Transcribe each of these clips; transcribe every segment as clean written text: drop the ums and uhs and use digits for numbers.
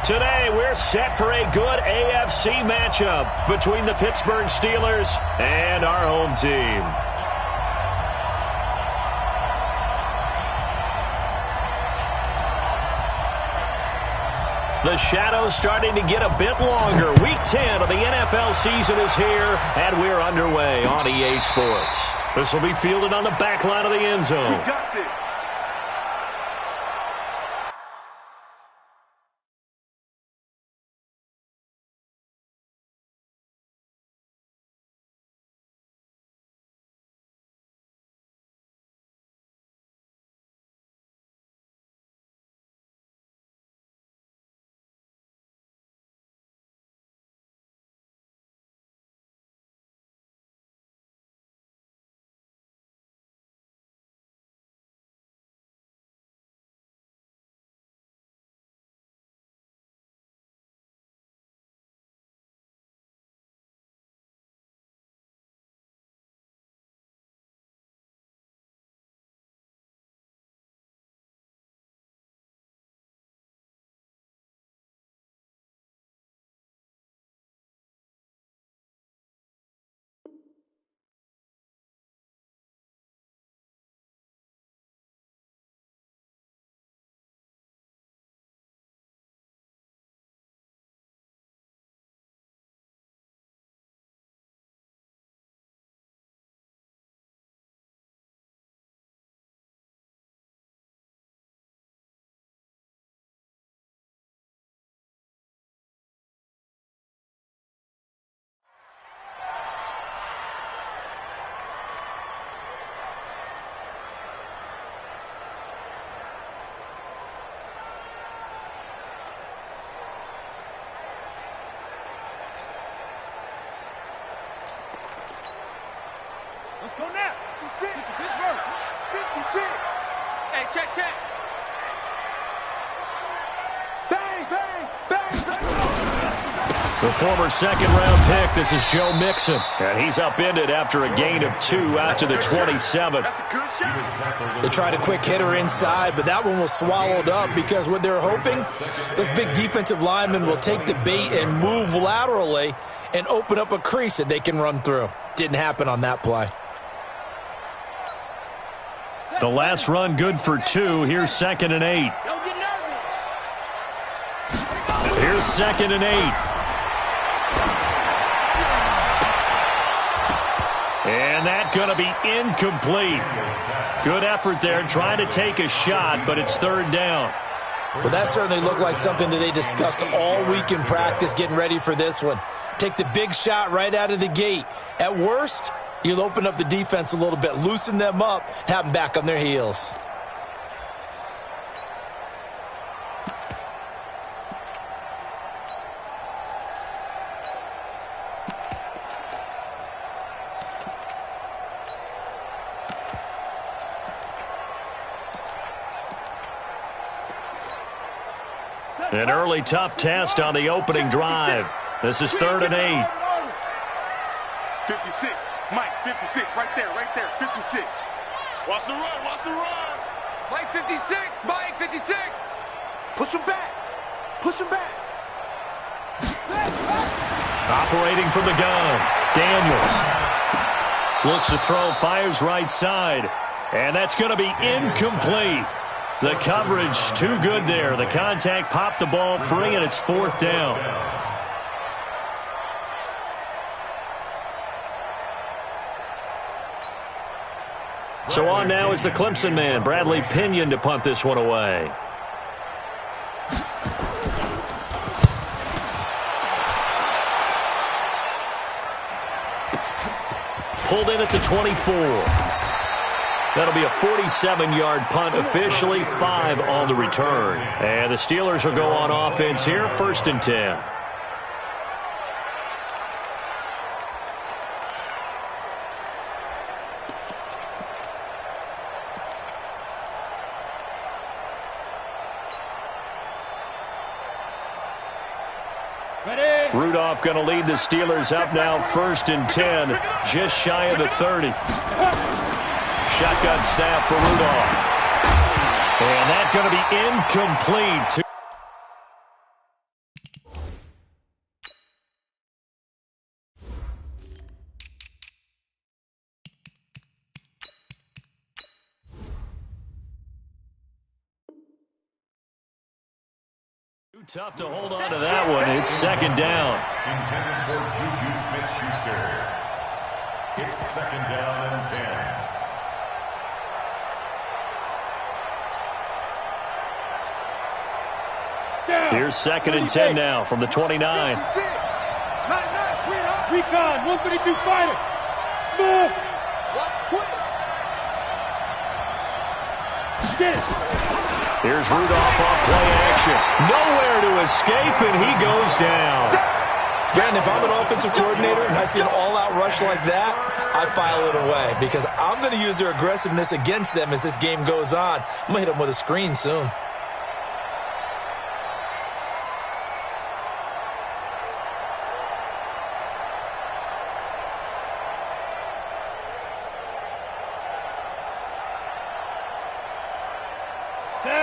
Today, we're set for a good AFC matchup between the Pittsburgh Steelers and our home team. The shadow's starting to get a bit longer. Week 10 of the NFL season is here, and we're underway on EA Sports. This will be fielded on the back line of the end zone. We got this. Let's go now. 56. Pittsburgh. 56. Hey, check. Bang, bang, bang, bang. The former second-round pick, this is Joe Mixon. And he's upended after a gain of 2 out to the 27. That's a good shot. They tried a quick hitter inside, but that one was swallowed up because what they're hoping, those big defensive linemen will take the bait and move laterally and open up a crease that they can run through. Didn't happen on that play. The last run good for 2. Here's 2nd and 8. Don't get nervous. Here's 2nd and 8. And that's going to be incomplete. Good effort there trying to take a shot, but it's 3rd down. Well, that certainly looked like something that they discussed all week in practice getting ready for this one. Take the big shot right out of the gate. At worst, you'll open up the defense a little bit, loosen them up, have them back on their heels. An early tough test on the opening drive. This is 3rd and 8. 56. Mike, 56. Right there. 56. Watch the run. Mike, 56. Mike, 56. Push him back. Operating from the gun, Daniels. Looks to throw, fires right side. And that's going to be incomplete. The coverage too good there. The contact popped the ball free, and it's 4th down. So on now is the Clemson man, Bradley Pinion, to punt this one away. Pulled in at the 24. That'll be a 47-yard punt, officially 5 on the return. And the Steelers will go on offense here, 1st and 10. Rudolph going to lead the Steelers up now, 1st and 10, just shy of the 30. Shotgun snap for Rudolph. And that's going to be incomplete. Tough to hold on to that one. It's second down. Intended for Juju Smith-Schuster. It's second down and 10. Here's second and 10 now from the 29. Recon, 132 fighter. Smooth. Watch twins. Get it. Here's Rudolph off play action. Nowhere to escape, and he goes down. Brandon, if I'm an offensive coordinator and I see an all-out rush like that, I file it away because I'm going to use their aggressiveness against them as this game goes on. I'm going to hit them with a screen soon.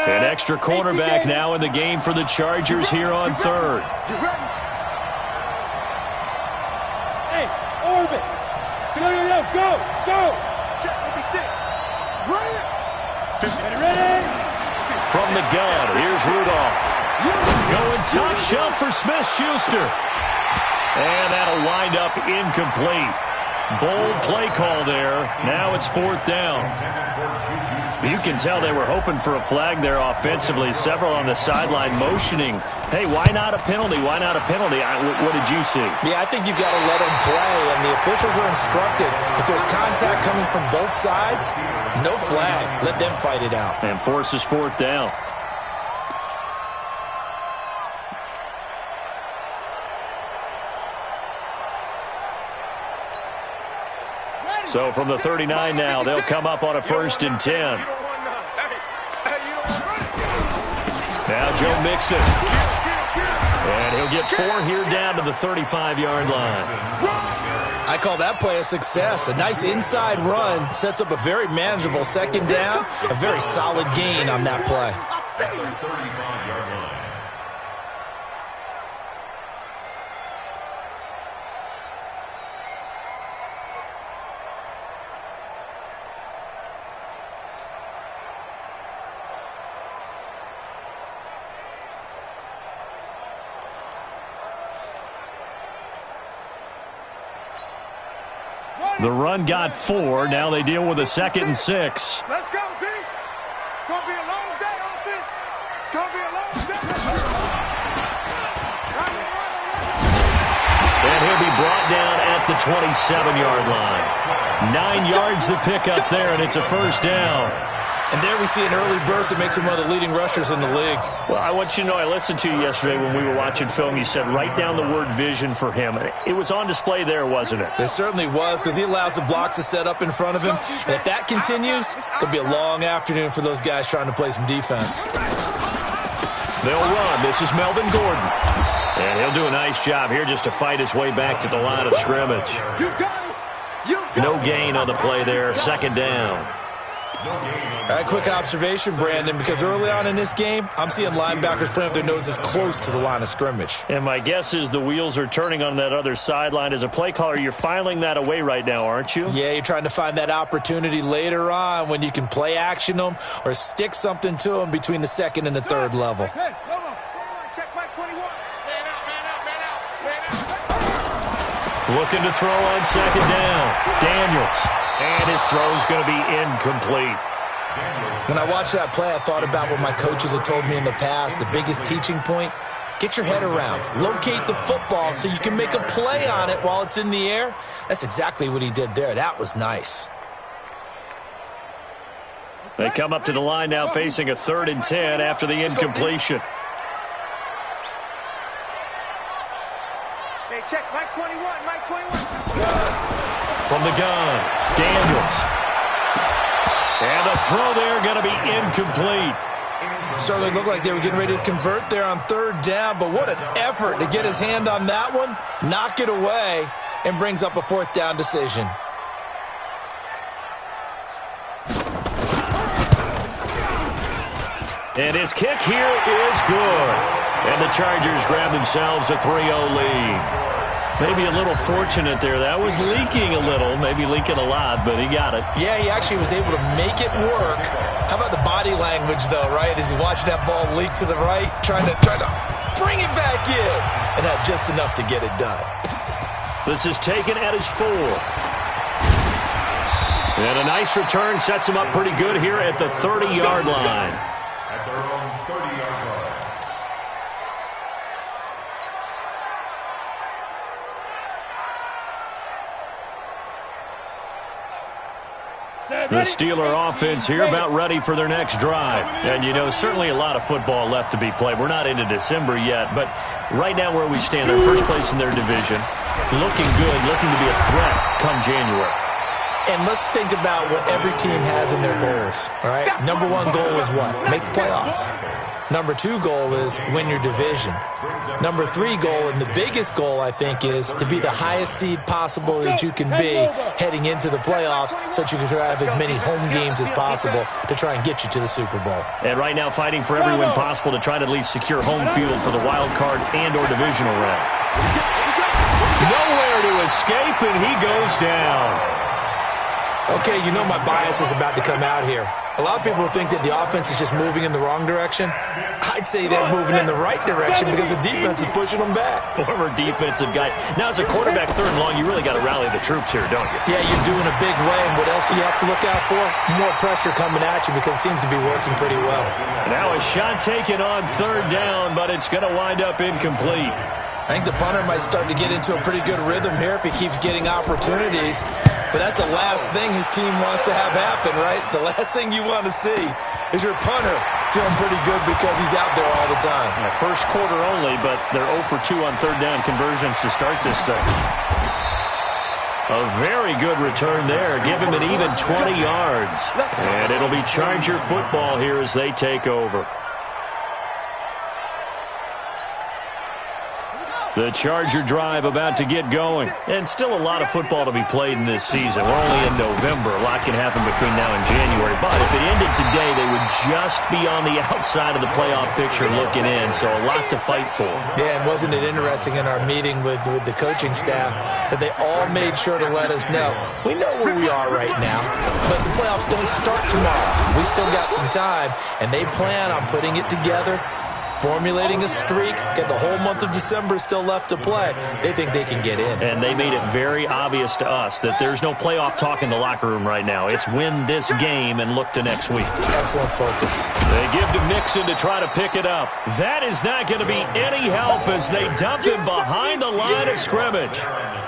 An extra cornerback now in the game for the Chargers here on third. Hey, orbit. Go. Check 56. Right. Ready? From the gun, here's Rudolph. Going top shelf for Smith-Schuster. And that'll wind up incomplete. Bold play call there. Now it's fourth down. You can tell they were hoping for a flag there offensively. Several on the sideline motioning. Hey, why not a penalty? Why not a penalty? What did you see? Yeah, I think you've got to let them play, and the officials are instructed. If there's contact coming from both sides, no flag. Let them fight it out. And forces fourth down. So from the 39 now, they'll come up on a first and 10. Now Joe Mixon. And he'll get 4 here down to the 35-yard line. I call that play a success. A nice inside run sets up a very manageable second down. A very solid gain on that play. The run got 4. Now they deal with a second and 6. Let's go, D. It's going to be a long day, offense. It's going to be a long day. And he'll be brought down at the 27-yard line. 9 yards to pick up there, and it's a first down. And there we see an early burst that makes him one of the leading rushers in the league. Well, I want you to know, I listened to you yesterday when we were watching film. You said write down the word vision for him. It was on display there, wasn't it? It certainly was, because he allows the blocks to set up in front of him. And if that continues, it'll be a long afternoon for those guys trying to play some defense. They'll run. This is Melvin Gordon. And he'll do a nice job here just to fight his way back to the line of scrimmage. No gain on the play there. Second down. All right, quick observation, Brandon, because early on in this game, I'm seeing linebackers playing with their noses close to the line of scrimmage. And my guess is the wheels are turning on that other sideline. As a play caller, you're filing that away right now, aren't you? Yeah, you're trying to find that opportunity later on when you can play action them or stick something to them between the second and the third level. Hey, hold on. Check Mike 21. Man out. Looking to throw on second down. Daniels. And his throw's going to be incomplete. When I watched that play, I thought about what my coaches had told me in the past. The biggest teaching point, get your head around. Locate the football so you can make a play on it while it's in the air. That's exactly what he did there. That was nice. They come up to the line now facing a 3rd and 10 after the incompletion. Hey, check Mike 21. Mike 21. From the gun, Daniels. And the throw there going to be incomplete. Certainly looked like they were getting ready to convert there on 3rd down, but what an effort to get his hand on that one, knock it away, and brings up a 4th down decision. And his kick here is good. And the Chargers grab themselves a 3-0 lead. Maybe a little fortunate there. That was leaking a little, maybe leaking a lot, but he got it. Yeah, he actually was able to make it work. How about the body language, though, right? As he watched that ball leak to the right, trying to bring it back in, and had just enough to get it done. This is taken at his 4. And a nice return sets him up pretty good here at the 30-yard line. At their own 30-yard line. The Steeler offense here about ready for their next drive. And, you know, certainly a lot of football left to be played. We're not into December yet, but right now where we stand, they're first place in their division. Looking good, looking to be a threat come January. And let's think about what every team has in their goals, all right? Number 1 goal is what? Make the playoffs. Number 2 goal is win your division. Number 3 goal, and the biggest goal, I think, is to be the highest seed possible that you can be heading into the playoffs so that you can have as many home games as possible to try and get you to the Super Bowl. And right now fighting for every win possible to try to at least secure home field for the wild card and or divisional round. Nowhere to escape, and he goes down. Okay, you know my bias is about to come out here. A lot of people think that the offense is just moving in the wrong direction. I'd say they're moving in the right direction because the defense is pushing them back. Former defensive guy. Now, as a quarterback, 3rd and long, you really got to rally the troops here, don't you? Yeah, you're doing a big way, and what else do you have to look out for? More pressure coming at you because it seems to be working pretty well. Now a shot taken on 3rd down, but it's going to wind up incomplete. I think the punter might start to get into a pretty good rhythm here if he keeps getting opportunities. But that's the last thing his team wants to have happen, right? The last thing you want to see is your punter feeling pretty good because he's out there all the time. Yeah, first quarter only, but they're 0 for 2 on 3rd down conversions to start this thing. A very good return there. Give him an even 20 yards. And it'll be Charger football here as they take over. The Charger drive about to get going. And still a lot of football to be played in this season. We're only in November. A lot can happen between now and January. But if it ended today, they would just be on the outside of the playoff picture looking in. So a lot to fight for. Yeah, and wasn't it interesting in our meeting with the coaching staff that they all made sure to let us know, we know where we are right now, but the playoffs don't start tomorrow. We still got some time, and they plan on putting it together, formulating a streak, get the whole month of December still left to play. They think they can get in. And they made it very obvious to us that there's no playoff talk in the locker room right now. It's win this game and look to next week. Excellent focus. They give to Mixon to try to pick it up. That is not going to be any help as they dump him behind the line of scrimmage.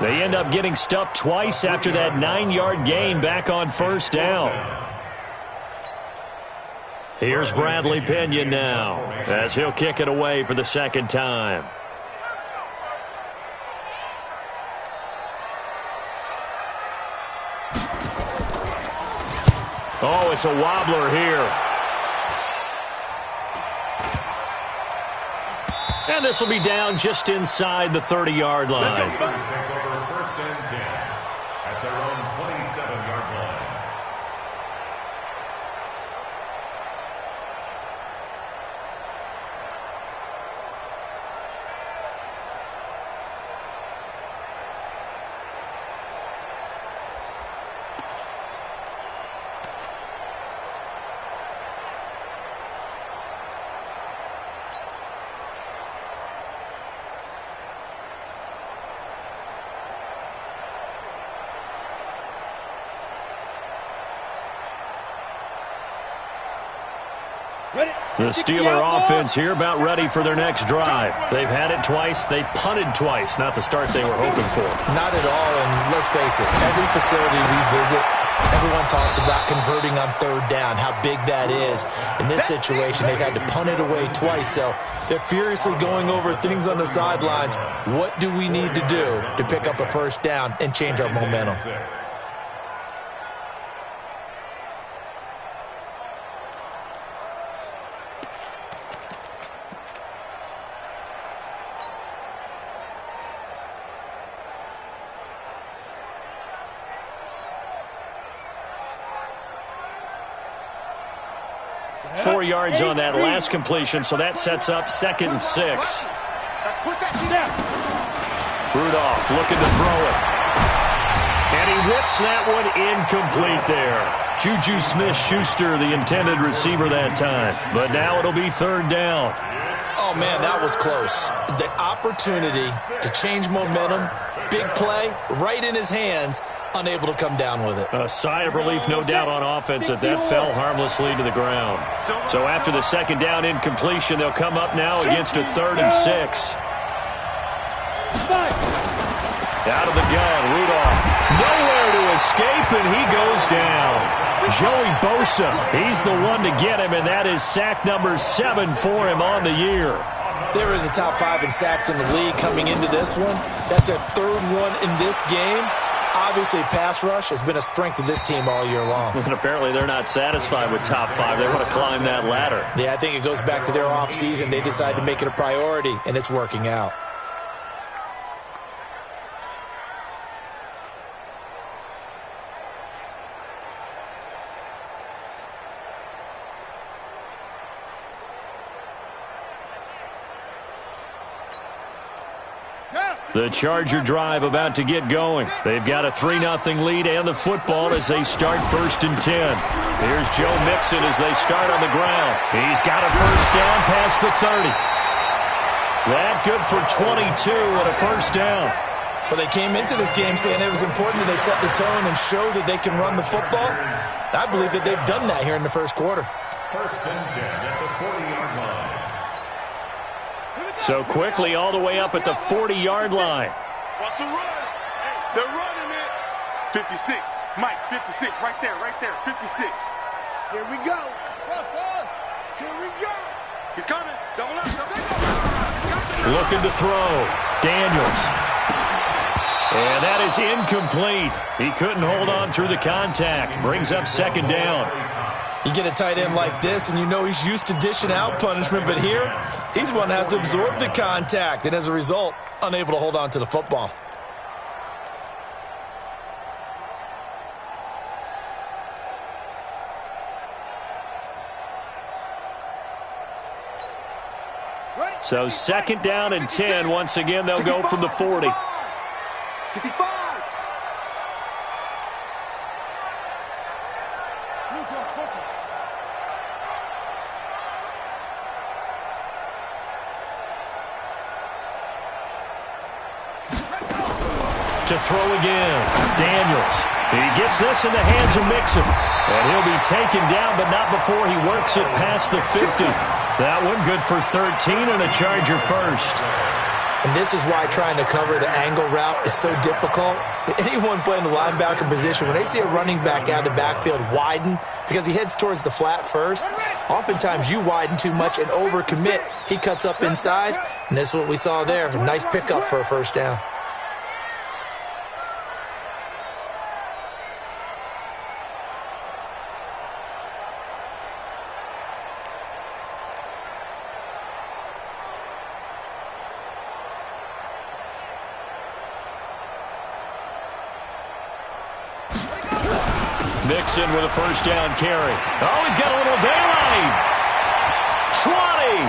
They end up getting stuffed twice after that 9-yard gain back on 1st down. Here's Bradley Pinion now as he'll kick it away for the 2nd time. Oh, it's a wobbler here. And this will be down just inside the 30-yard line. Take over 1st and 10 at their own 27-yard line. The Steeler offense here about ready for their next drive. They've had it twice. They've punted twice. Not the start they were hoping for. Not at all, and let's face it, every facility we visit, everyone talks about converting on 3rd down, how big that is. In this situation, they've had to punt it away twice, so they're furiously going over things on the sidelines. What do we need to do to pick up a 1st down and change our momentum? Four yards on that last completion, so that sets up 2nd and 6. Rudolph looking to throw it. And he whips that one incomplete there. Juju Smith-Schuster, the intended receiver that time. But now it'll be 3rd down. Oh, Oh, man, that was close. The opportunity to change momentum, big play, right in his hands, unable to come down with it. A sigh of relief, no doubt, on offense that fell harmlessly to the ground. So after the second down incompletion, they'll come up now against a 3rd and 6. Out of the gun, Rudolph. Nowhere to escape, and he goes down. Joey Bosa, he's the one to get him, and that is sack number 7 for him on the year. They were in the top 5 in sacks in the league coming into this one. That's their 3rd one in this game. Obviously, pass rush has been a strength of this team all year long. And apparently they're not satisfied with top 5. They want to climb that ladder. Yeah, I think it goes back to their offseason. They decided to make it a priority, and it's working out. The Charger drive about to get going. They've got a 3-0 lead and the football as they start 1st and 10. Here's Joe Mixon as they start on the ground. He's got a first down past the 30. That good for 22 and a first down. Well, they came into this game saying it was important that they set the tone and show that they can run the football. I believe that they've done that here in the first quarter. 1st and 10 at the 40-yard line. So quickly all the way up at the 40-yard line. Watch the run. They're running it. 56. Mike, 56. Right there, 56. Here we go. Here we go. He's coming. Double up. Looking to throw. Daniels. And that is incomplete. He couldn't hold on through the contact. Brings up 2nd down. You get a tight end like this, and you know he's used to dishing out punishment, but here, he's the one that has to absorb the contact, and as a result, unable to hold on to the football. So 2nd down and 10. Once again, they'll go from the 40. 55. To throw again. Daniels. He gets this in the hands of Mixon. And he'll be taken down, but not before he works it past the 50. That one good for 13 and a Charger first. And this is why trying to cover the angle route is so difficult. Anyone playing the linebacker position, when they see a running back out of the backfield widen because he heads towards the flat first, oftentimes you widen too much and overcommit. He cuts up inside, and this is what we saw there. A nice pickup for a first down. Mixon with a first down carry. Oh, he's got a little daylight. 20.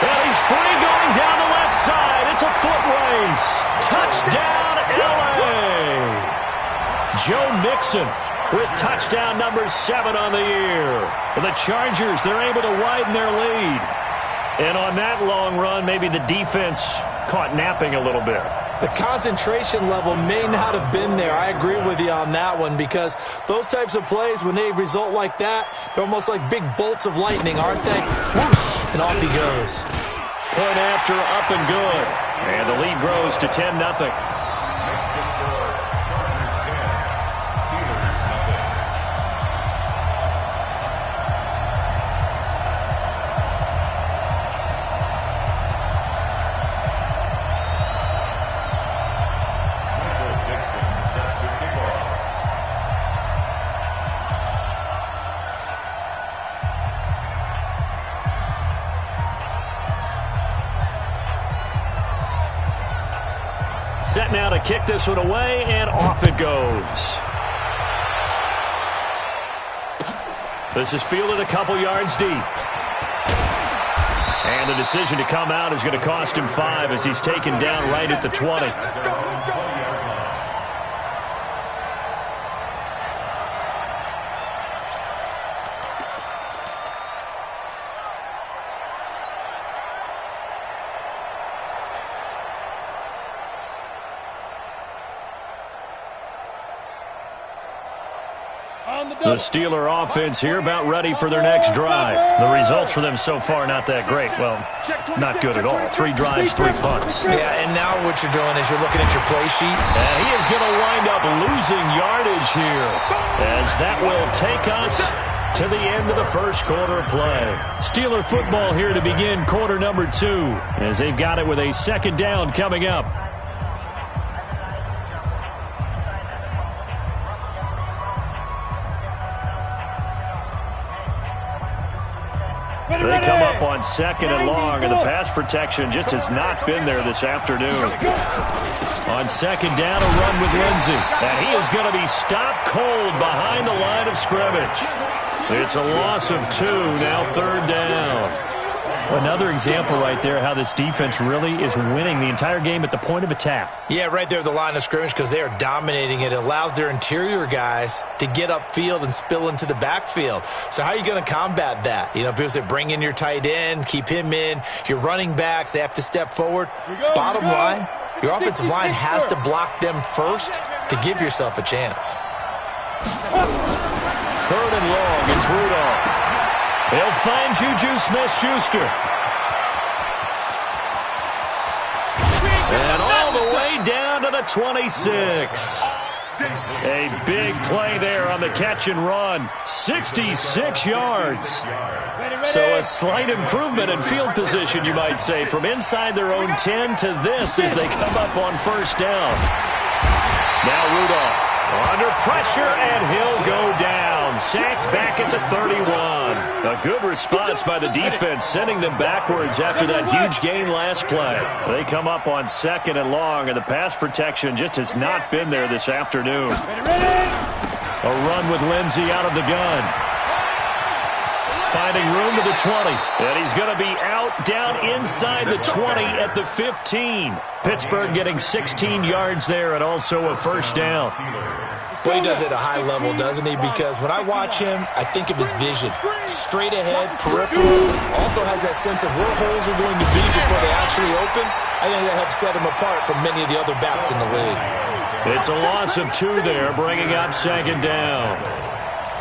And he's free going down the left side. It's a foot race. Touchdown, L.A. Joe Mixon with touchdown number 7 on the year. For the Chargers, they're able to widen their lead. And on that long run, maybe the defense caught napping a little bit. The concentration level may not have been there. I agree with you on that one because those types of plays, when they result like that, they're almost like big bolts of lightning, aren't they? Whoosh, and off he goes. Point after, up and good. And the lead grows to 10-0. Next to score, Chargers 10, Steelers nothing. Set now to kick this one away, and off it goes. This is fielded a couple yards deep. And the decision to come out is going to cost him 5 as he's taken down right at the 20. The Steeler offense here about ready for their next drive. The results for them so far not that great. Well, not good at all. 3 drives, 3 punts. Yeah, and now what you're doing is you're looking at your play sheet. And he is going to wind up losing yardage here, as that will take us to the end of the first quarter of play. Steeler football here to begin quarter number 2, as they've got it with a second down coming up. They come up on second and long, and the pass protection just has not been there this afternoon. On second down, a run with Lindsey. And he is going to be stopped cold behind the line of scrimmage. It's a loss of 2, now third down. Another example right there how this defense really is winning the entire game at the point of attack. Yeah, right there at the line of scrimmage because they are dominating it. It allows their interior guys to get upfield and spill into the backfield. So how are you going to combat that? You know, people say bring in your tight end, keep him in. Your running backs, they have to step forward. Bottom line, your offensive line has to block them first to give yourself a chance. Third and long, it's Rudolph. He'll find Juju Smith-Schuster. And all the way down to the 26. A big play there on the catch and run. 66 yards. So a slight improvement in field position, you might say, from inside their own 10 to this as they come up on first down. Now Rudolph under pressure, and he'll go down. Sacked back at the 31. A good response by the defense, sending them backwards after that huge gain last play. They come up on second and long, and the pass protection just has not been there this afternoon. A run with Lindsey out of the gun. Finding room to the 20. And he's going to be out down inside the 20 at the 15. Pittsburgh getting 16 yards there and also a first down. Well, he does it at a high level, doesn't he? Because when I watch him, I think of his vision. Straight ahead, peripheral. Also has that sense of where holes are going to be before they actually open. I think that helps set him apart from many of the other backs in the league. It's a loss of 2 there, bringing up second down.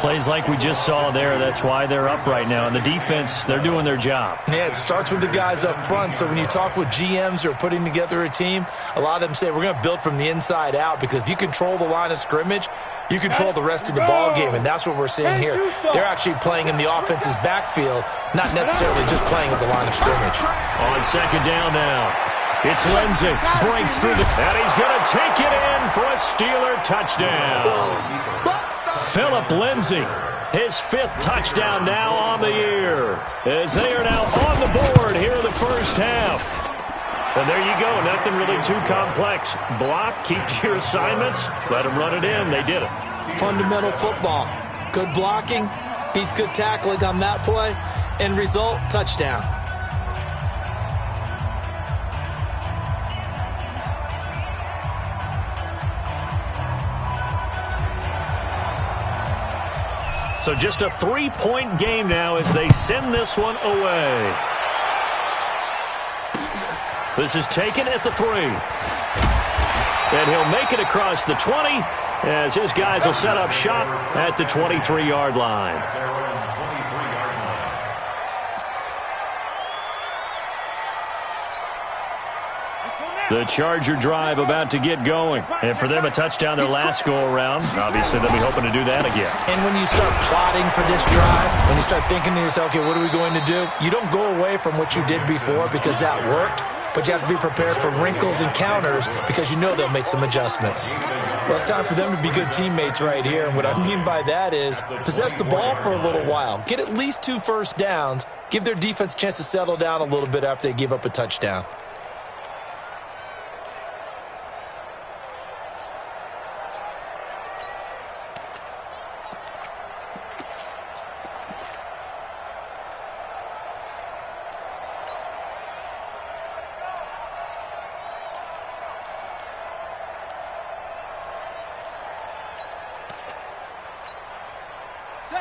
Plays like we just saw there, that's why they're up right now. And the defense, they're doing their job. Yeah, it starts with the guys up front. So when you talk with GMs who are putting together a team, a lot of them say we're going to build from the inside out, because if you control the line of scrimmage, you control the rest of the ball game, and that's what we're seeing here. They're actually playing in the offense's backfield, not necessarily just playing at the line of scrimmage. On second down now, it's Lindsey. Breaks through and he's going to take it in for a Steeler touchdown. Phillip Lindsey, his 5th touchdown now on the year, as they are now on the board here in the first half. And there you go, nothing really too complex. Block, keep to your assignments, let them run it in. They did it. Fundamental football. Good blocking, beats good tackling on that play. End result, touchdown. So just a 3-point game now as they send this one away. This is taken at the 3. And he'll make it across the 20 as his guys will set up shop at the 23-yard line. The Charger drive about to get going. And for them, a touchdown their last go-around. Obviously, they'll be hoping to do that again. And when you start plotting for this drive, when you start thinking to yourself, okay, what are we going to do? You don't go away from what you did before because that worked, but you have to be prepared for wrinkles and counters because you know they'll make some adjustments. Well, it's time for them to be good teammates right here. And what I mean by that is possess the ball for a little while. Get at least 2 first downs. Give their defense a chance to settle down a little bit after they give up a touchdown.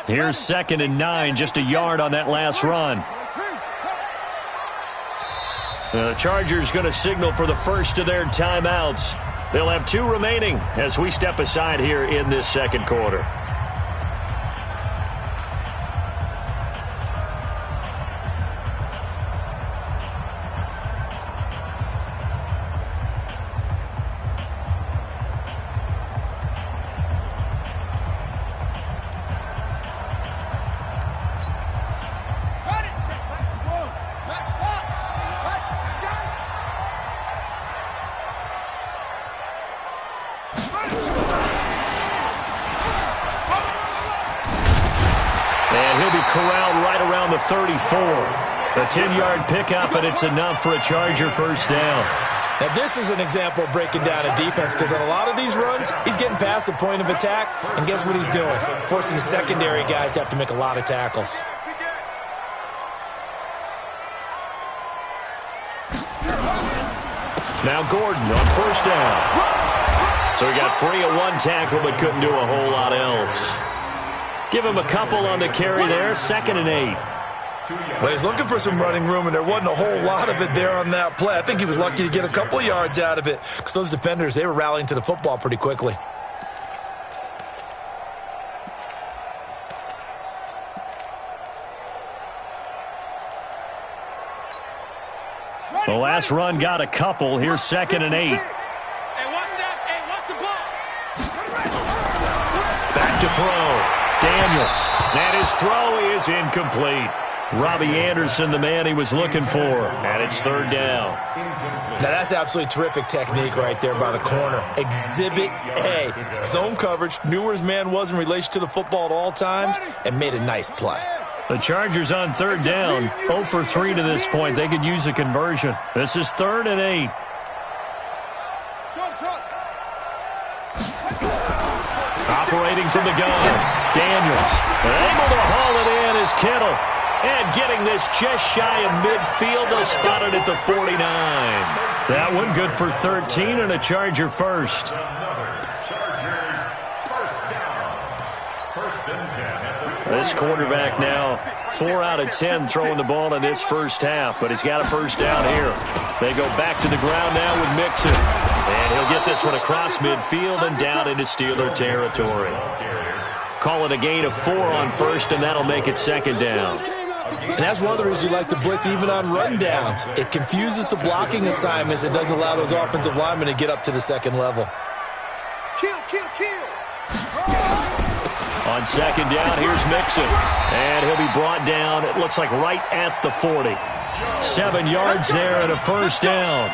Here's 2nd and 9, just a yard on that last run. The Chargers going to signal for the first of their timeouts. They'll have 2 remaining as we step aside here in this second quarter. he'll be corralled right around the 34. A 10-yard pickup, and it's enough for a Charger first down. Now, this is an example of breaking down a defense because on a lot of these runs, he's getting past the point of attack, and guess what he's doing? Forcing the secondary guys to have to make a lot of tackles. Now Gordon on first down. So he got free of one tackle but couldn't do a whole lot else. Give him a couple on the carry there, 2nd and 8. Well, he's looking for some running room, and there wasn't a whole lot of it there on that play. I think he was lucky to get a couple of yards out of it because those defenders, they were rallying to the football pretty quickly. The last run got a couple. Here's 2nd and 8. Hey, watch that. Hey, watch the ball. Back to throw. Daniels. And his throw is incomplete. Robbie Anderson, the man he was looking for. And it's 3rd down. Now, that's absolutely terrific technique right there by the corner. Exhibit A. Zone coverage. Knew where his man was in relation to the football at all times and made a nice play. The Chargers on 3rd down. 0 for 3 to this point. They could use a conversion. This is 3rd and 8. Operating from the gun. Daniels. Able to haul it in is Kittle. And getting this just shy of midfield. They'll spot it at the 49. That one good for 13 and a Charger first. This quarterback now 4 out of 10 throwing the ball in this first half, but he's got a first down here. They go back to the ground now with Mixon. And he'll get this one across midfield and down into Steeler territory. Call it a gain of 4 on first, and that'll make it 2nd down. And that's one of the reasons you like to blitz even on rundowns. It confuses the blocking assignments. It doesn't allow those offensive linemen to get up to the second level. Kill. On 2nd down, here's Mixon. And he'll be brought down, it looks like right at the 40. 7 yards there and a first down.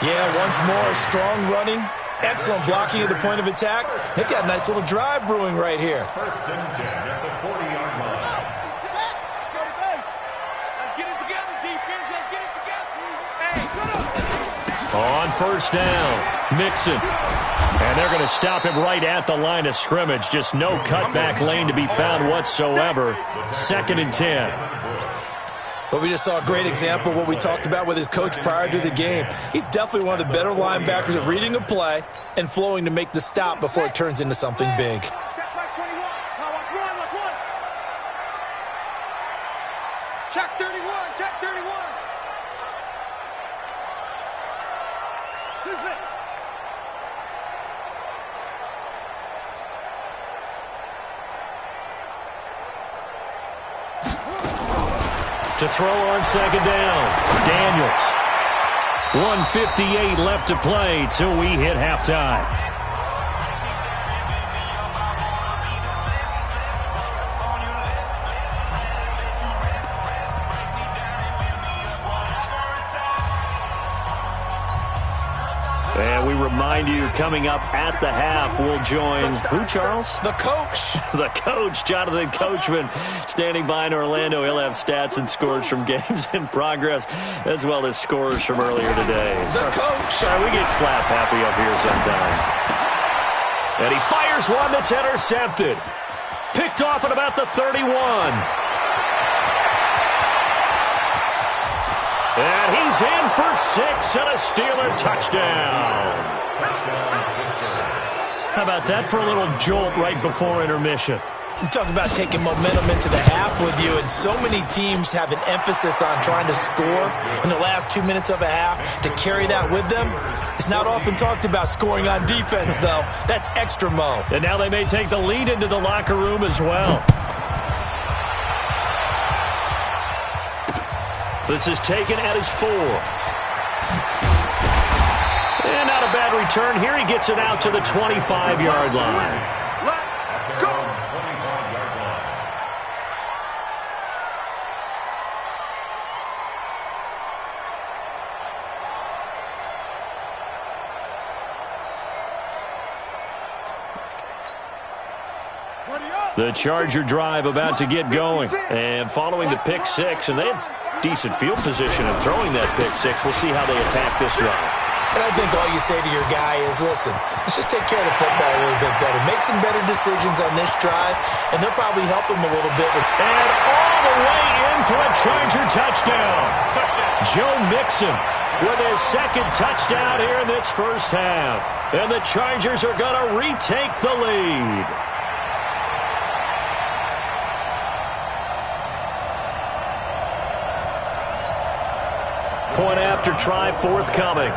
Yeah, once more, strong running, excellent blocking at the point of attack. They've got a nice little drive brewing right here. 1st and 10 at the 40-yard line. Let's get it together, defense. Let's get it together. On first down, Mixon. And they're going to stop him right at the line of scrimmage. Just no cutback lane to be found whatsoever. 2nd and 10. But we just saw a great example of what we talked about with his coach prior to the game. He's definitely one of the better linebackers at reading a play and flowing to make the stop before it turns into something big. Check right 21. Now watch one. Check 31. 2-6. To throw on 2nd down, Daniels. 1:58 left to play till we hit halftime. And we remind you, coming up at the half, we'll join who, Charles? The coach. The coach, Jonathan Coachman, standing by in Orlando. He'll have stats and scores from games in progress, as well as scores from earlier today. The coach. Sorry, we get slap happy up here sometimes. And he fires one that's intercepted. Picked off at about the 31. And he's in for 6 and a Steeler touchdown. How about that for a little jolt right before intermission? You talk about taking momentum into the half with you, and so many teams have an emphasis on trying to score in the last 2 minutes of a half to carry that with them. It's not often talked about scoring on defense, though. That's extra mo. And now they may take the lead into the locker room as well. This is taken at his 4. And not a bad return here. He gets it out to the 25-yard line. Let's go. The Charger drive about to get going. And following the pick six, and they have decent field position in throwing that pick six. We'll see how they attack this drive. And I think all you say to your guy is, listen, let's just take care of the football a little bit better. Make some better decisions on this drive, and they'll probably help him a little bit. And all the way in for a Charger touchdown. Joe Mixon with his second touchdown here in this first half. And the Chargers are going to retake the lead. Point after try forthcoming.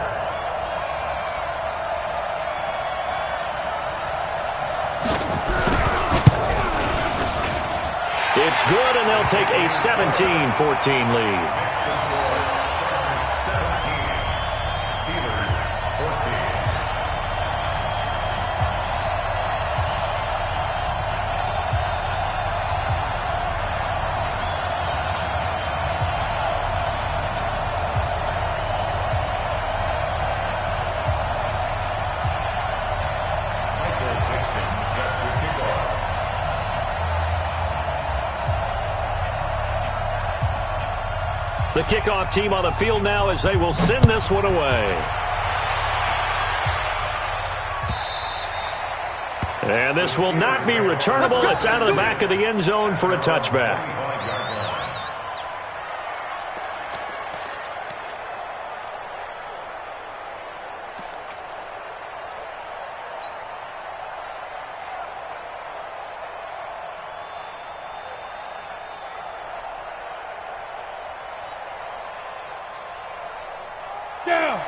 It's good, and they'll take a 17-14 lead. The kickoff team on the field now as they will send this one away. And this will not be returnable. It's out of the back of the end zone for a touchback.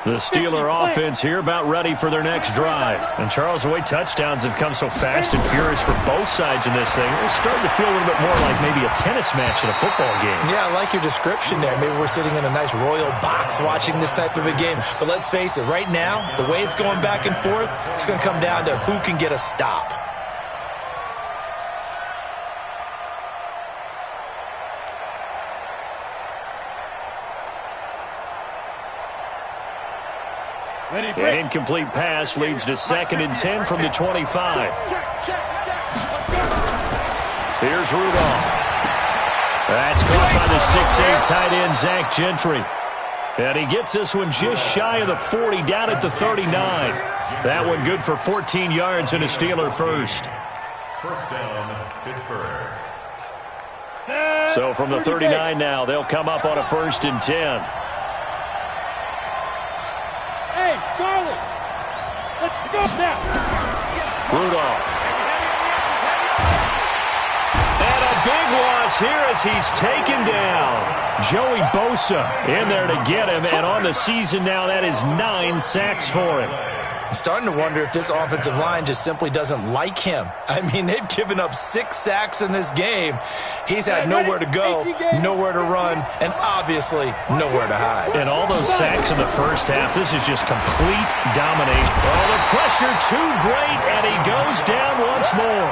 The Steeler offense here about ready for their next drive. And Charles, the way touchdowns have come so fast and furious for both sides in this thing, it's starting to feel a little bit more like maybe a tennis match in a football game. Yeah, I like your description there. Maybe we're sitting in a nice royal box watching this type of a game. But let's face it, right now, the way it's going back and forth, it's going to come down to who can get a stop. An incomplete pass leads to 2nd and 10 from the 25. Here's Rudolph. That's caught by the 6'8" tight end, Zach Gentry. And he gets this one just shy of the 40, down at the 39. That one good for 14 yards and a Steeler first. First down, Pittsburgh. So from the 39 now, they'll come up on a 1st and 10. Hey, Charlie, let's go now. Rudolph. And a big loss here as he's taken down. Joey Bosa in there to get him, and on the season now, that is 9 sacks for him. I'm starting to wonder if this offensive line just simply doesn't like him. I mean, they've given up 6 sacks in this game. He's had nowhere to go, nowhere to run, and obviously nowhere to hide. And all those sacks in the first half, this is just complete domination. Oh, the pressure too great, and he goes down once more.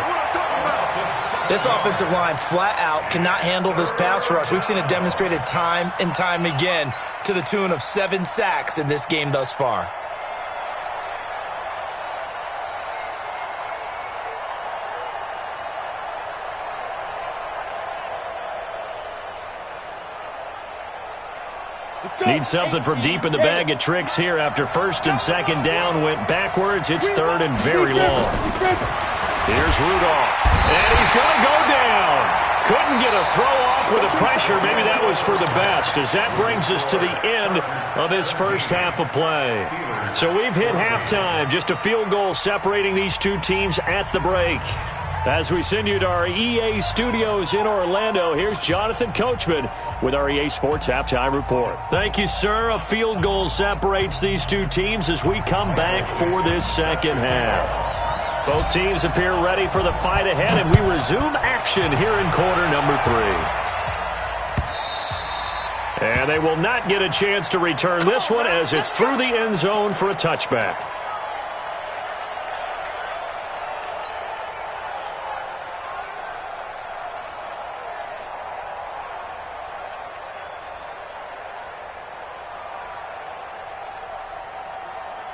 This offensive line flat out cannot handle this pass rush. We've seen it demonstrated time and time again to the tune of 7 sacks in this game thus far. Need something from deep in the bag of tricks here after 1st and 2nd down. Went backwards. It's 3rd and very long. Here's Rudolph. And he's going to go down. Couldn't get a throw off with the pressure. Maybe that was for the best, as that brings us to the end of this first half of play. So we've hit halftime. Just a field goal separating these two teams at the break. As we send you to our EA studios in Orlando, here's Jonathan Coachman with our EA Sports Halftime Report. Thank you, sir. A field goal separates these two teams as we come back for this second half. Both teams appear ready for the fight ahead, and we resume action here in quarter number 3. And they will not get a chance to return this one as it's through the end zone for a touchback.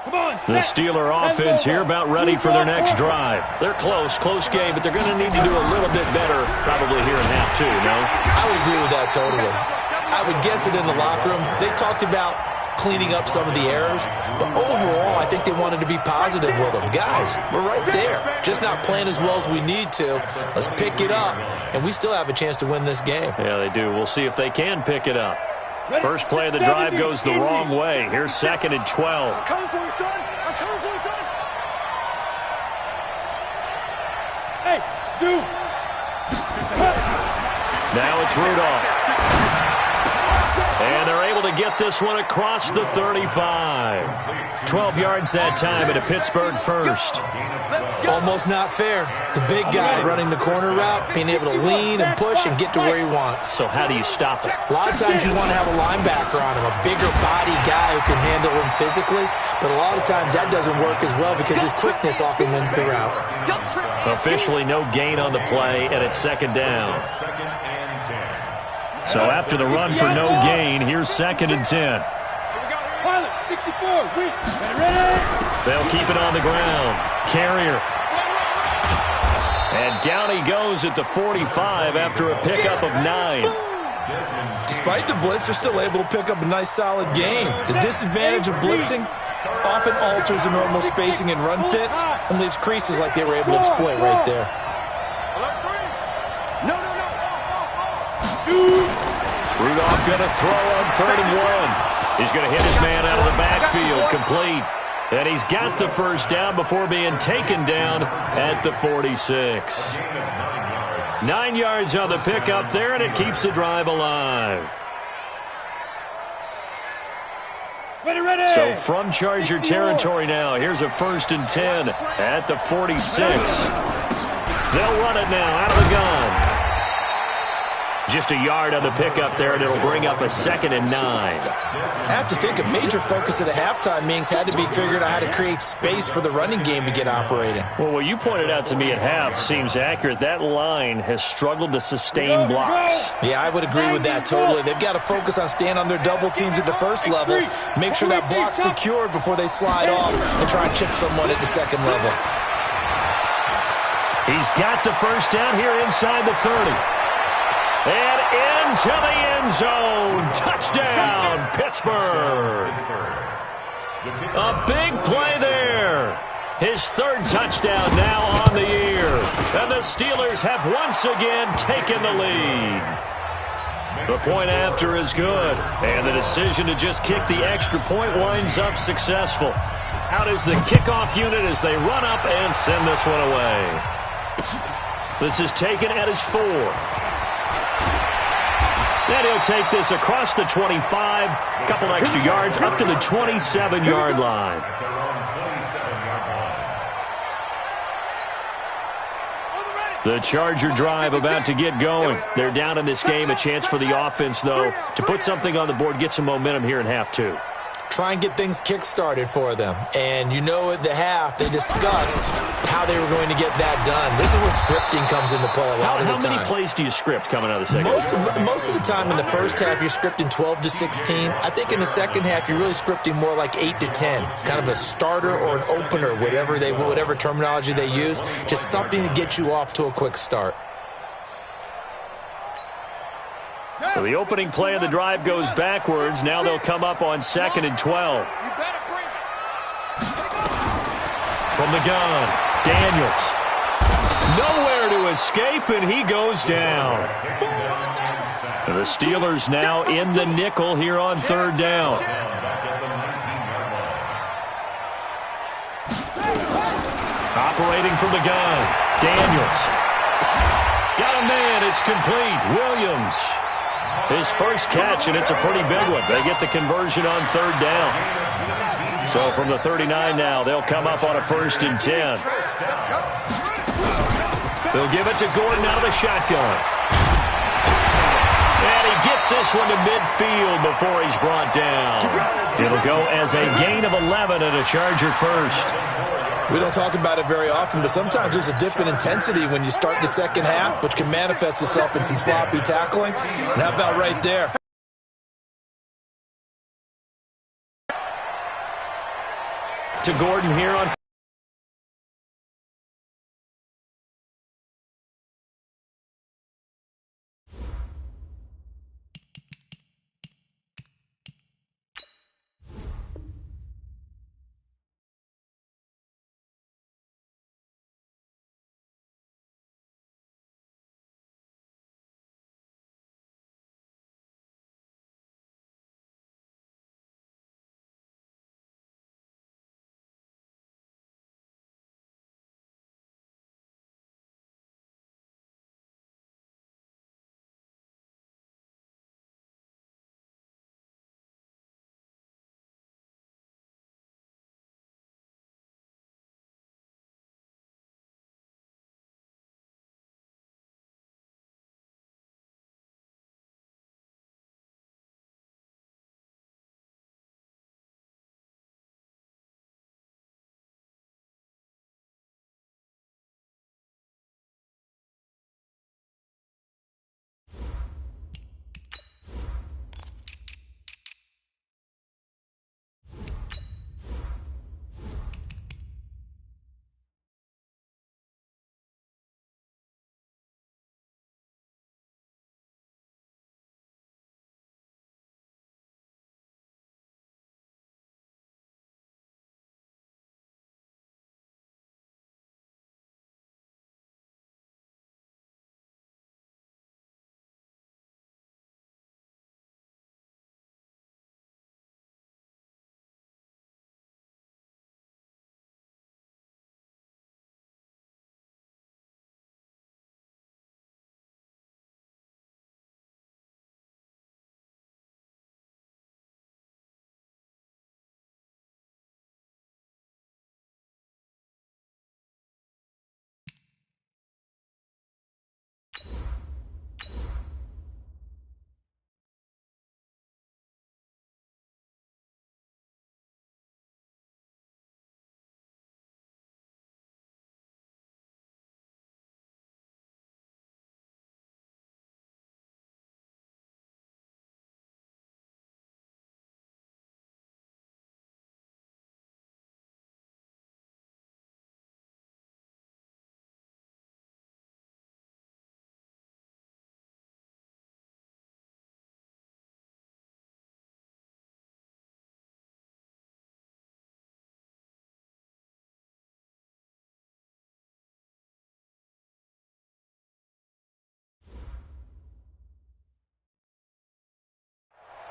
The Steeler offense here about ready for their next drive. They're close game, but they're going to need to do a little bit better probably here in half two, no? I would agree with that totally. I would guess it in the locker room. They talked about cleaning up some of the errors, but overall, I think they wanted to be positive with them. Guys, we're right there. Just not playing as well as we need to. Let's pick it up, and we still have a chance to win this game. Yeah, they do. We'll see if they can pick it up. First play of the drive goes the wrong way. Here's 2nd and 12. I'm coming for you, son. I'm coming for you, son. Hey, shoot. Now it's Rudolph. And they're able to get this one across the 35. 12 yards that time at a Pittsburgh first. Almost not fair. The big guy running the corner route, being able to lean and push and get to where he wants. So how do you stop it? A lot of times you want to have a linebacker on him, a bigger body guy who can handle him physically, but a lot of times that doesn't work as well because his quickness often wins the route. Officially no gain on the play, and it's 2nd down. So after the run for no gain, here's 2nd and 10. Pilot, 64, ready? They'll keep it on the ground. Carrier. And down he goes at the 45 after a pickup of 9. Despite the blitz, they're still able to pick up a nice solid gain. The disadvantage of blitzing often alters the normal spacing and run fits and leaves creases like they were able to exploit right there. Rudolph going to throw on 3rd and 1. He's going to hit his man out of the backfield, complete. And he's got the first down before being taken down at the 46. 9 yards on the pickup there, and it keeps the drive alive. Ready. So from Charger territory now, here's a 1st and 10 at the 46. They'll run it now out of the gun. Just a yard on the pickup there, and it'll bring up a 2nd and 9. I have to think a major focus of the halftime meetings had to be figuring out how to create space for the running game to get operating. Well, what you pointed out to me at half seems accurate. That line has struggled to sustain blocks. Yeah, I would agree with that totally. They've got to focus on staying on their double teams at the first level, make sure that block's secured before they slide off and try and chip someone at the 2nd level. He's got the first down here inside the 30. And into the end zone. Touchdown, Pittsburgh. A big play there. His 3rd touchdown now on the year. And the Steelers have once again taken the lead. The point after is good. And the decision to just kick the extra point winds up successful. Out is the kickoff unit as they run up and send this one away. This is taken at his 4. And he'll take this across the 25, a couple extra yards, up to the 27-yard line. The Charger drive about to get going. They're down in this game. A chance for the offense, though, to put something on the board, get some momentum here in half 2. Try and get things kick-started for them. And you know at the half, they discussed how they were going to get that done. This is where scripting comes into play a lot of the time. How many plays do you script coming out of the second? Most of the time in the first half, you're scripting 12 to 16. I think in the second half, you're really scripting more like 8 to 10. Kind of a starter or an opener, whatever terminology they use. Just something to get you off to a quick start. So the opening play of the drive goes backwards. Now they'll come up on 2nd and 12. From the gun, Daniels. Nowhere to escape, and he goes down. And the Steelers now in the nickel here on 3rd down. Operating from the gun, Daniels. Got a man, it's complete. Williams. His first catch, and it's a pretty big one. They get the conversion on 3rd down. So from the 39 now, they'll come up on a 1st and 10. They'll give it to Gordon out of the shotgun. And he gets this one to midfield before he's brought down. It'll go as a gain of 11 and a Charger first. We don't talk about it very often, but sometimes there's a dip in intensity when you start the second half, which can manifest itself in some sloppy tackling. And how about right there? to Gordon here on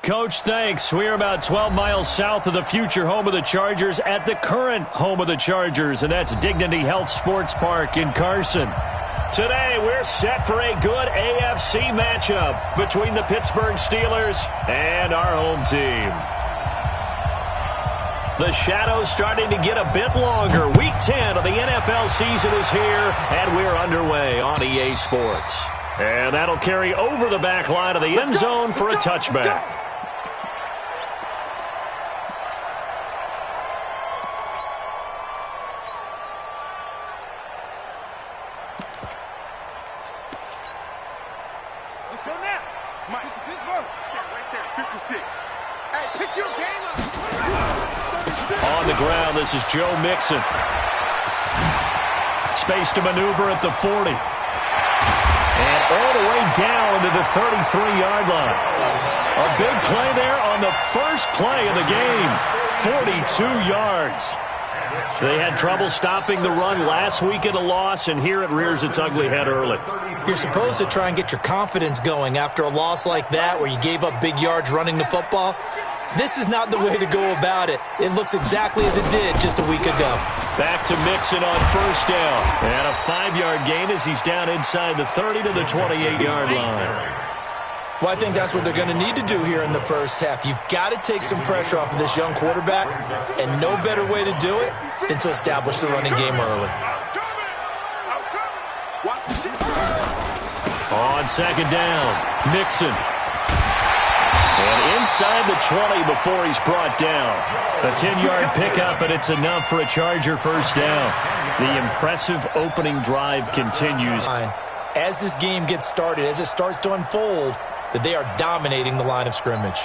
Coach, thanks. We're about 12 miles south of the future home of the Chargers at the current home of the Chargers, and that's Dignity Health Sports Park in Carson. Today, we're set for a good AFC matchup between the Pittsburgh Steelers and our home team. The shadow's starting to get a bit longer. Week 10 of the NFL season is here, and we're underway on EA Sports. And that'll carry over the back line of the end zone for a touchback. On the ground, this is Joe Mixon. Space to maneuver at the 40. And all the way down to the 33-yard line. A big play there on the first play of the game. 42 yards. They had trouble stopping the run last week in a loss, and here it rears its ugly head early. You're supposed to try and get your confidence going after a loss like that where you gave up big yards running the football. This is not the way to go about it. It looks exactly as it did just a week ago. Back to Mixon on first down. And a 5-yard gain as he's down inside the 30 to the 28-yard line. Well, I think that's what they're going to need to do here in the first half. You've got to take some pressure off of this young quarterback, and no better way to do it than to establish the running game early. On second down, Mixon. And inside the 20 before he's brought down. A 10-yard pickup, and it's enough for a Charger first down. The impressive opening drive continues. As this game gets started, as it starts to unfold, that they are dominating the line of scrimmage.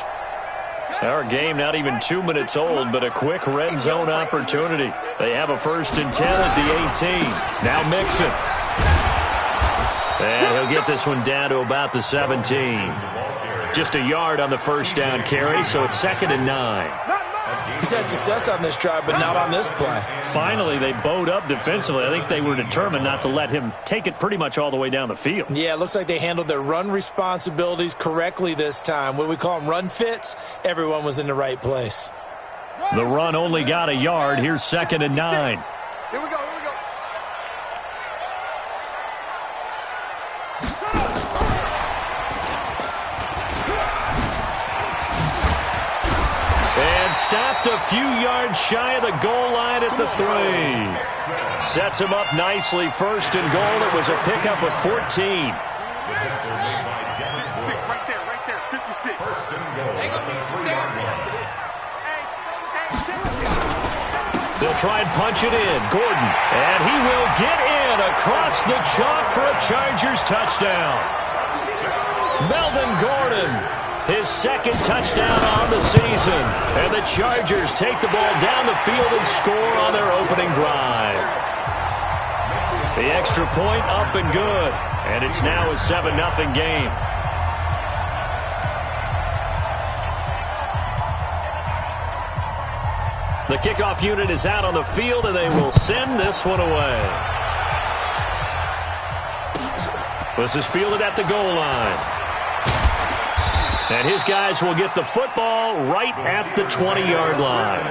Our game not even 2 minutes old, but a quick red zone opportunity. They have a 1st and 10 at the 18. Now Mixon. And he'll get this one down to about the 17. Just a yard on the 1st down carry, so it's 2nd and 9. He's had success on this drive, but not on this play. Finally, they bowed up defensively. I think they were determined not to let him take it pretty much all the way down the field. Yeah, it looks like they handled their run responsibilities correctly this time. What we call them run fits, everyone was in the right place. The run only got a yard. Here's 2nd and 9. Here we go. Stopped a few yards shy of the goal line at the 3. Sets him up nicely. 1st and goal. It was a pickup of 14. 6 right there. 56. They'll try and punch it in. Gordon. And he will get in across the chalk for a Chargers touchdown. Melvin Gordon. His 2nd touchdown on the season. And the Chargers take the ball down the field and score on their opening drive. The extra point up and good. And it's now a 7-0 game. The kickoff unit is out on the field, and they will send this one away. This is fielded at the goal line. And his guys will get the football right at the 20-yard line.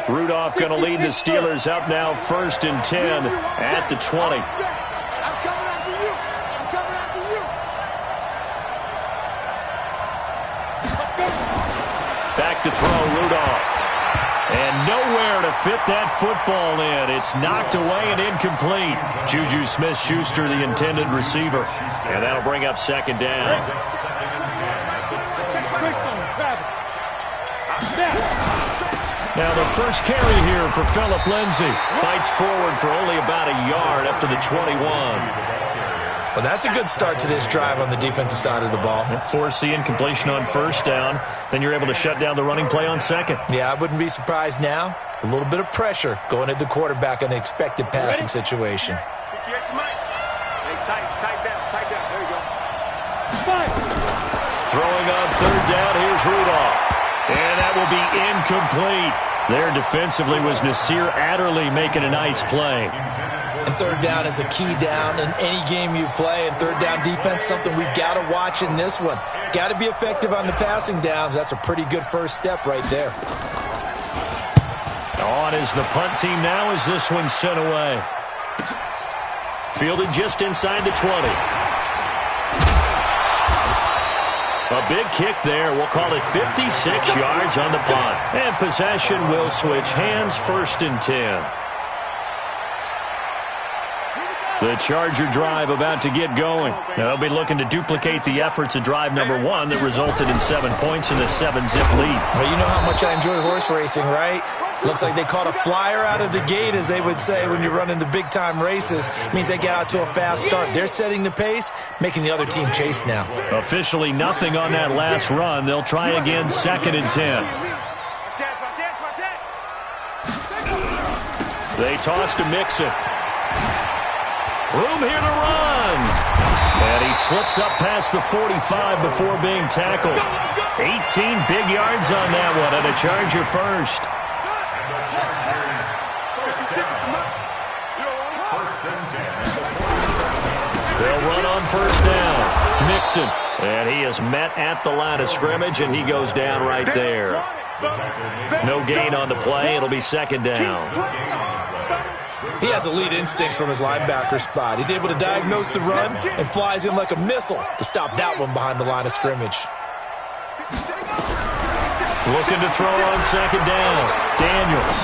Rudolph going to lead the Steelers up now 1st and 10 at the 20. I'm coming after you. Back to throw, Rudolph. And nowhere to fit that football in. It's knocked away and incomplete. Juju Smith-Schuster, the intended receiver. And that'll bring up 2nd down. Now the first carry here for Phillip Lindsay. Fights forward for only about a yard up to the 21. Well, that's a good start to this drive on the defensive side of the ball. Force the incompletion on 1st down. Then you're able to shut down the running play on 2nd. Yeah, I wouldn't be surprised now. A little bit of pressure going at the quarterback in an expected passing situation. Tight down. There you go. Throwing on 3rd down, here's Rudolph. And that will be incomplete. There defensively was Nasir Adderley making a nice play. And 3rd down is a key down in any game you play. And 3rd down defense, something we've got to watch in this one. Got to be effective on the passing downs. That's a pretty good first step right there. On is the punt team now as this one's sent away. Fielded just inside the 20. A big kick there. We'll call it 56 yards on the punt. And possession will switch hands, 1st and 10. The Charger drive about to get going. They'll be looking to duplicate the efforts of drive number 1 that resulted in 7 points in a 7-zip lead. Well, you know how much I enjoy horse racing, right? Looks like they caught a flyer out of the gate, as they would say when you're running the big-time races. Means they get out to a fast start. They're setting the pace, making the other team chase now. Officially nothing on that last run. They'll try again, 2nd and 10. They toss to Mixon. Room here to run. And he slips up past the 45 before being tackled. 18 big yards on that one, and a Charger first. They'll run on first down. Mixon. And he is met at the line of scrimmage, and he goes down right there. No gain on the play. It'll be second down. He has elite instincts from his linebacker spot. He's able to diagnose the run and flies in like a missile to stop that one behind the line of scrimmage. Looking to throw on second down. Daniels.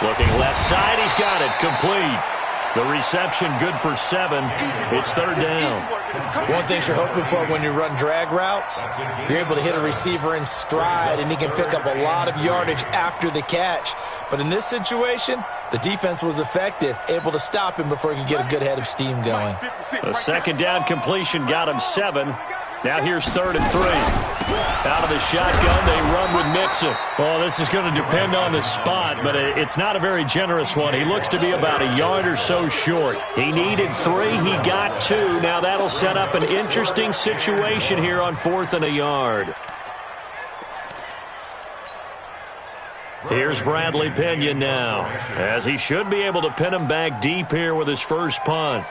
Looking left side. He's got it. Complete. The reception good for 7. It's third down. One thing you're hoping for when you run drag routes, you're able to hit a receiver in stride, and he can pick up a lot of yardage after the catch. But in this situation, the defense was effective, able to stop him before he could get a good head of steam going. The second down completion got him 7. Now here's 3rd and 3. Out of the shotgun, they run with Mixon. Well, this is going to depend on the spot, but it's not a very generous one. He looks to be about a yard or so short. He needed 3. He got 2. Now that'll set up an interesting situation here on 4th and a yard. Here's Bradley Pinion now, as he should be able to pin him back deep here with his first punt.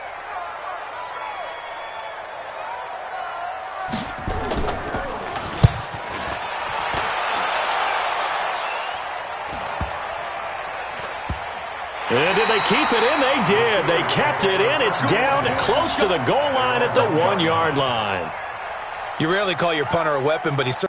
And did they keep it in? They did. They kept it in. It's down close to the goal line at the 1-yard line. You rarely call your punter a weapon, but he's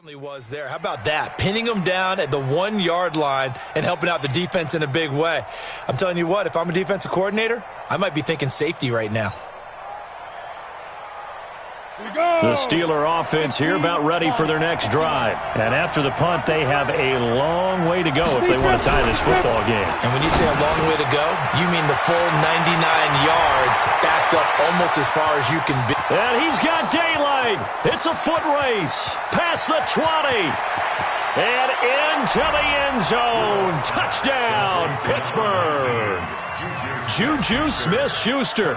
certainly was there. How about that? Pinning them down at the 1-yard line and helping out the defense in a big way. I'm telling you what, if I'm a defensive coordinator, I might be thinking safety right now. The Steeler offense here about ready for their next drive. And after the punt, they have a long way to go if they want to tie this football game. And when you say a long way to go, you mean the full 99 yards backed up almost as far as you can be. And he's got daylight. It's a foot race. Past the 20. And into the end zone. Touchdown, Pittsburgh. Juju Smith-Schuster,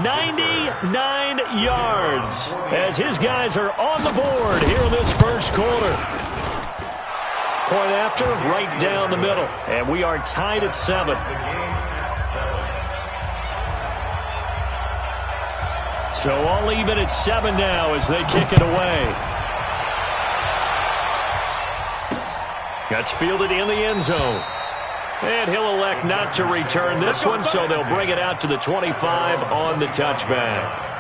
99 yards as his guys are on the board here in this first quarter. point after, right down the middle. And we are tied at 7. So all even at 7 now as they kick it away. That's fielded in the end zone. And he'll elect not to return this one, so they'll bring it out to the 25 on the touchback.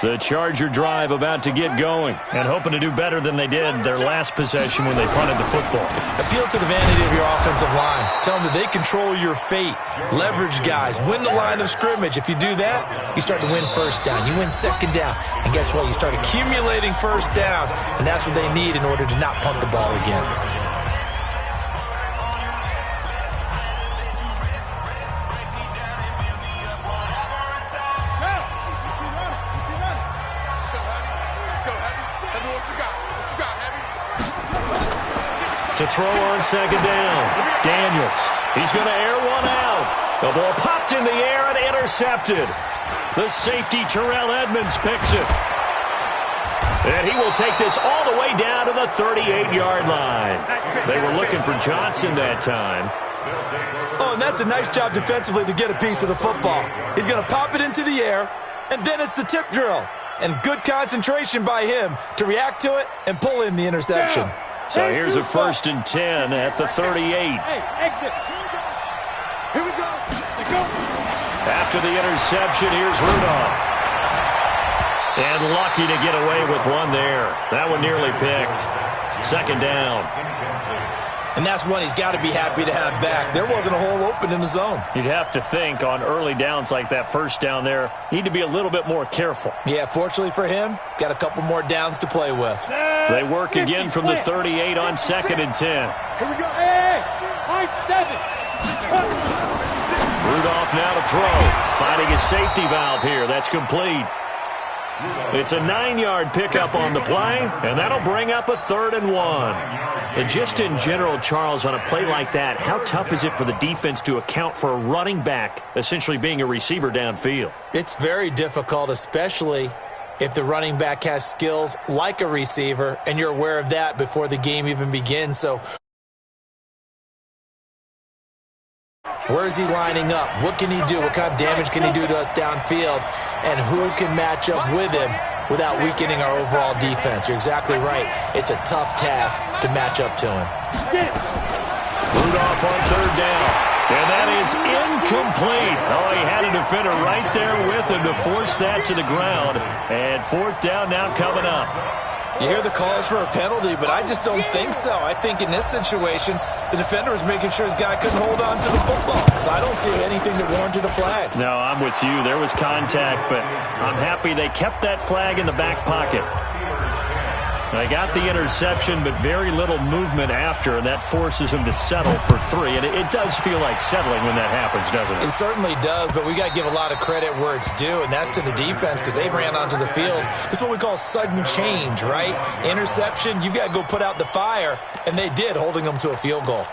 The Charger drive about to get going and hoping to do better than they did their last possession when they punted the football. Appeal to the vanity of your offensive line. Tell them that they control your fate. Leverage guys. Win the line of scrimmage. If you do that, you start to win first down. You win second down. And guess what? You start accumulating first downs. And that's what they need in order to not punt the ball again. To throw on second down. Daniels. He's going to air one out. The ball popped in the air and intercepted. The safety, Terrell Edmonds, picks it. And he will take this all the way down to the 38-yard line. They were looking for Johnson that time. Oh, and that's a nice job defensively to get a piece of the football. He's going to pop it into the air, and then it's the tip drill. And good concentration by him to react to it and pull in the interception. So here's a 1st and 10 at the 38. Hey, exit. Here we go. Let's go. After the interception, here's Rudolph. And lucky to get away with one there. That one nearly picked. Second down. And that's one he's got to be happy to have back. There wasn't a hole open in the zone. You'd have to think on early downs like that first down there, need to be a little bit more careful. Yeah, fortunately for him, got a couple more downs to play with. They work again from the 38 on 2nd and 10. Here we go. Hey, high 7. Rudolph now to throw. Finding a safety valve here. That's complete. It's a 9-yard pickup on the play, and that'll bring up a 3rd and 1. And just in general, Charles, on a play like that, how tough is it for the defense to account for a running back essentially being a receiver downfield? It's very difficult, especially if the running back has skills like a receiver, and you're aware of that before the game even begins. So where is he lining up? What can he do? What kind of damage can he do to us downfield? And who can match up with him without weakening our overall defense? You're exactly right. It's a tough task to match up to him. Rudolph on 3rd down. And that is incomplete. Oh, he had a defender right there with him to force that to the ground. And 4th down now coming up. You hear the calls for a penalty, but I just don't think so. I think in this situation, the defender was making sure his guy couldn't hold on to the football. So I don't see anything that warranted a flag. No, I'm with you. There was contact, but I'm happy they kept that flag in the back pocket. They got the interception, but very little movement after, and that forces him to settle for 3. And it does feel like settling when that happens, doesn't it? It certainly does, but we got to give a lot of credit where it's due, and that's to the defense because they ran onto the field. This is what we call sudden change, right? Interception, you've got to go put out the fire, and they did, holding them to a field goal.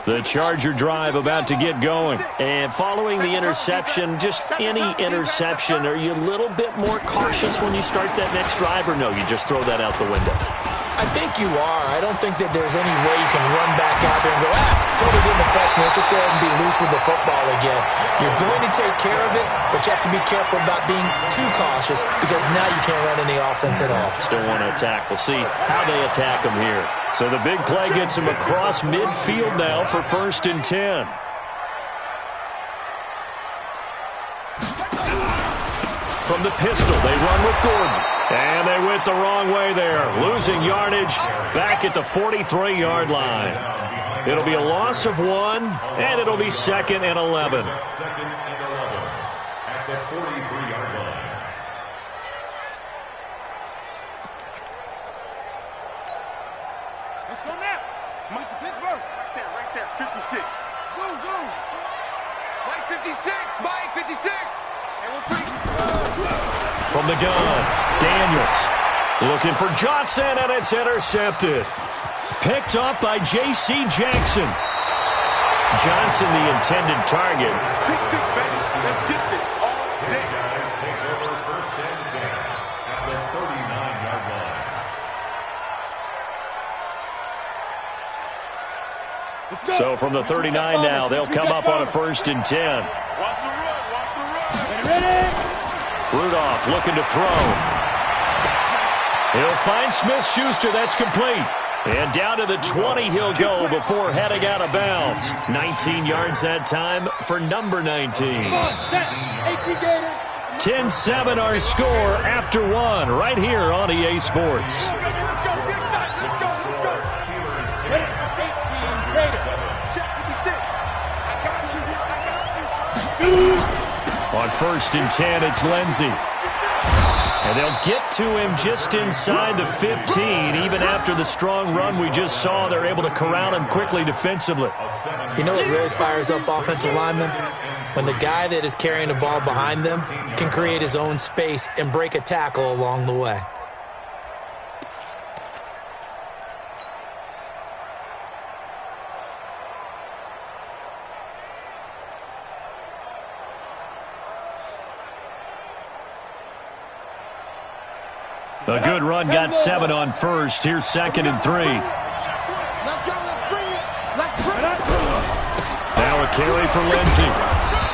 The Charger drive about to get going. And following the interception, just any interception, are you a little bit more cautious when you start that next drive, or no, you just throw that out the window? I think you are. I don't think that there's any way you can run back out there and go, totally didn't affect me. Let's just go ahead and be loose with the football again. You're going to take care of it, but you have to be careful about being too cautious because now you can't run any offense at all. Still want to attack. We'll see how they attack them here. So the big play gets him across midfield now for 1st and 10. From the pistol, they run with Gordon. And they went the wrong way there. Losing yardage back at the 43-yard line. It'll be a loss of 1, and it'll be 2nd and 11. Second and 11 at the 43-yard line. 56. Zoom, zoom. Mike 56, Mike 56. And we're pretty. From the gun, Daniels looking for Johnson, and it's intercepted. Picked up by J.C. Jackson. Johnson, the intended target. Pick six, baby. That's distance all day. Guys take over first and 10 at the 39-yard line. So from the 39 now, they'll come up on a first and 10. Watch the run, watch the run. Ready? Rudolph looking to throw. He'll find Smith-Schuster. That's complete. And down to the 20 he'll go before heading out of bounds. 19 yards that time for number 19. 10-7 our score after one right here on EA Sports. On first and 10, it's Lindsey. And they'll get to him just inside the 15. Even after the strong run we just saw, they're able to corral him quickly defensively. You know what really fires up offensive linemen? When the guy that is carrying the ball behind them can create his own space and break a tackle along the way. A good run, got 7 on first. Here's second and 3. Let's go, let's bring it. Let's bring it. Now a carry for Lindsey.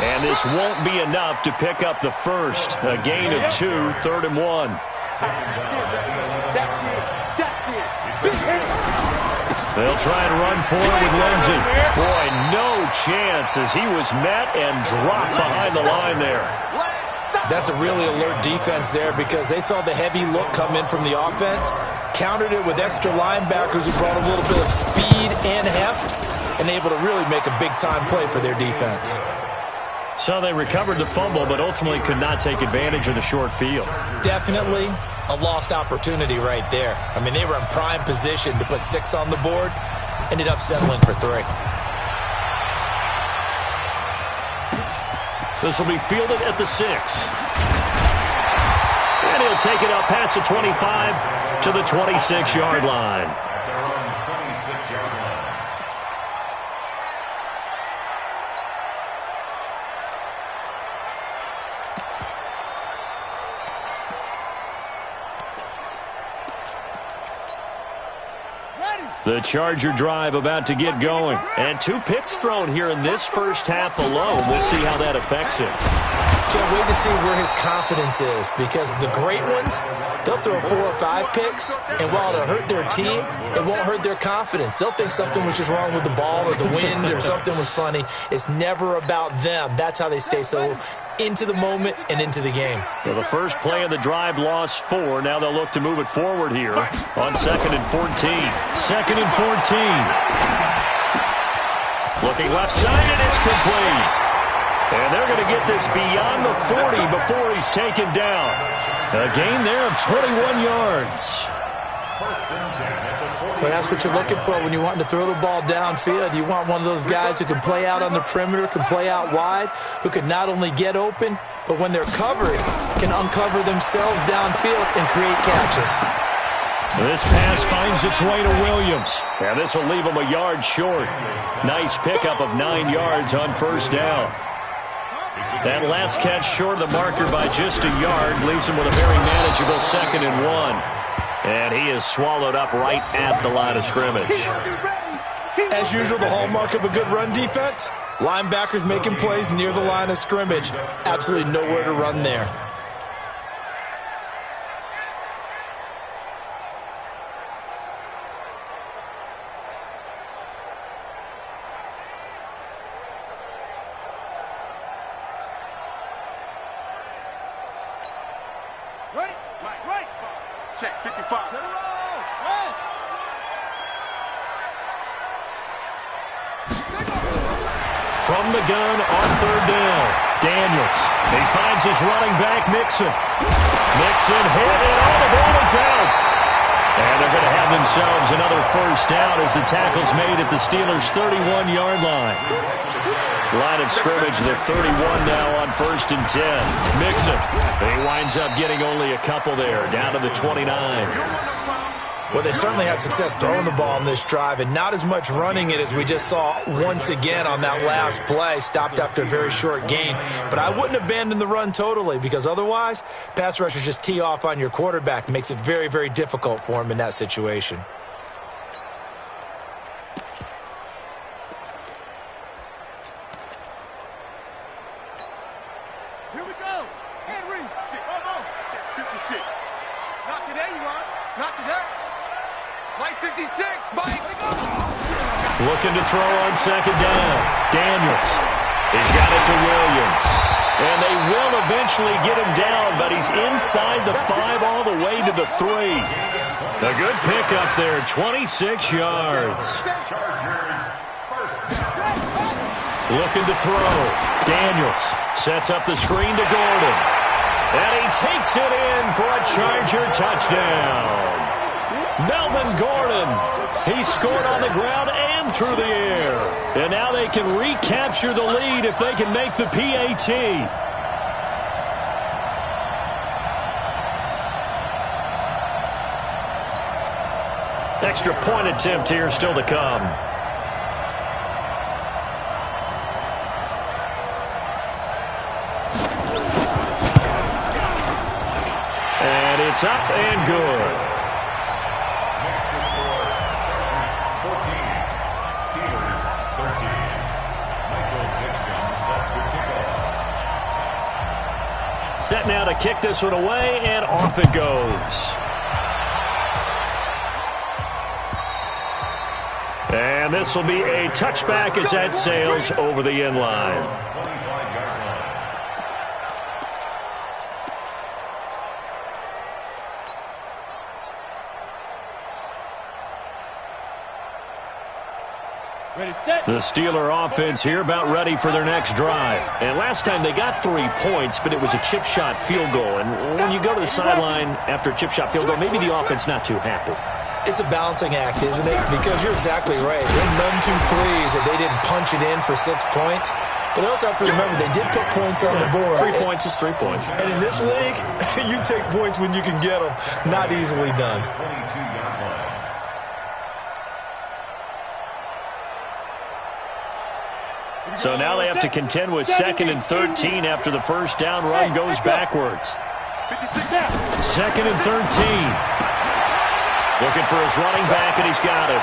And this won't be enough to pick up the first. A gain of 2, 3rd and 1. They'll try and run forward with Lindsey. Boy, no chance as he was met and dropped behind the line there. That's a really alert defense there because they saw the heavy look come in from the offense, countered it with extra linebackers who brought a little bit of speed and heft, and able to really make a big-time play for their defense. So they recovered the fumble, but ultimately could not take advantage of the short field. Definitely a lost opportunity right there. I mean, they were in prime position to put 6 on the board, ended up settling for 3. This will be fielded at the 6. And he'll take it up past the 25 to the 26-yard line. At their own 26-yard line. The Charger drive about to get going. And 2 picks thrown here in this first half alone. We'll see how that affects him. Can't wait to see where his confidence is because the great ones, they'll throw 4 or 5 picks, and while it'll hurt their team, it won't hurt their confidence. They'll think something was just wrong with the ball or the wind or something was funny. It's never about them. That's how they stay so into the moment and into the game. So the first play of the drive lost 4. Now they'll look to move it forward here on 2nd and 14. 2nd and 14. Looking left side, and it's complete. And they're going to get this beyond the 40 before he's taken down. A gain there of 21 yards. Well, that's what you're looking for when you want to throw the ball downfield. You want one of those guys who can play out on the perimeter, can play out wide, who can not only get open, but when they're covered, can uncover themselves downfield and create catches. This pass finds its way to Williams. And this will leave him a yard short. Nice pickup of 9 yards on first down. That last catch short of the marker by just a yard leaves him with a very manageable 2nd and 1. And he is swallowed up right at the line of scrimmage. As usual, the hallmark of a good run defense, linebackers making plays near the line of scrimmage. Absolutely nowhere to run there. Right. Check, 55. From the gun on 3rd down, Daniels. He finds his running back, Mixon. Mixon hit, and all the ball is out. And they're going to have themselves another first down as the tackle's made at the Steelers' 31-yard line. Line of scrimmage, the 31 now on 1st and 10. Mixon. He winds up getting only a couple there, down to the 29. Well, they certainly had success throwing the ball in this drive, and not as much running it as we just saw once again on that last play. Stopped after a very short gain. But I wouldn't abandon the run totally, because otherwise, pass rushers just tee off on your quarterback. Makes it very, very difficult for him in that situation. Here we go. Henry. 56. Not today, you are. Not today. Mike 56. Mike. Looking to throw on 2nd down. Daniels. He's got it to Williams. And they will eventually get him down, but he's inside the 5 all the way to the 3. A good pickup there, 26 yards. Looking to throw. Daniels sets up the screen to Gordon. And he takes it in for a Charger touchdown. Melvin Gordon. He scored on the ground and through the air. And now they can recapture the lead if they can make the PAT. Extra point attempt here still to come. And it's up and good. Set now to kick this one away, and off it goes. And this will be a touchback as that sails over the end line. The Steeler offense here about ready for their next drive. And last time they got 3 points, but it was a chip shot field goal. And when you go to the sideline after a chip shot field goal, maybe the offense not too happy. It's a balancing act, isn't it? Because you're exactly right. They're none too pleased that they didn't punch it in for 6 points. But they also have to remember they did put points on the board. 3 points is 3 points. And in this league, you take points when you can get them. Not easily done. So now they have to contend with 2nd and 13 after the first down run goes backwards. 2nd and 13. Looking for his running back, and he's got him.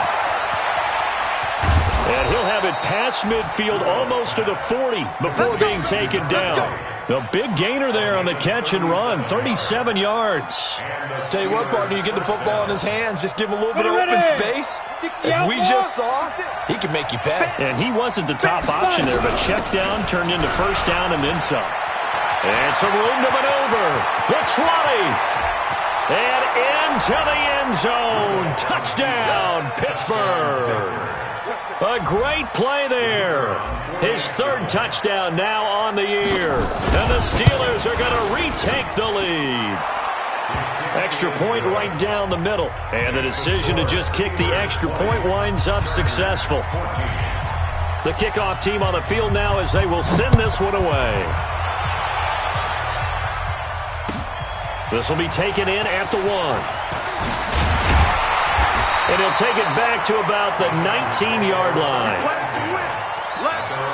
And he'll have it past midfield almost to the 40 before being taken down. A big gainer there on the catch and run, 37 yards. Tell you what, partner, you get the football in his hands, just give him a little bit of open space. As we just saw, he can make you pay. And he wasn't the top option there, but check down turned into first down and then some. And some room to maneuver. The 20. And into the end zone. Touchdown, Pittsburgh. A great play there. His 3rd touchdown now on the year. And the Steelers are going to retake the lead. Extra point right down the middle. And the decision to just kick the extra point winds up successful. The kickoff team on the field now as they will send this one away. This will be taken in at the 1. And he'll take it back to about the 19-yard line. Let's go.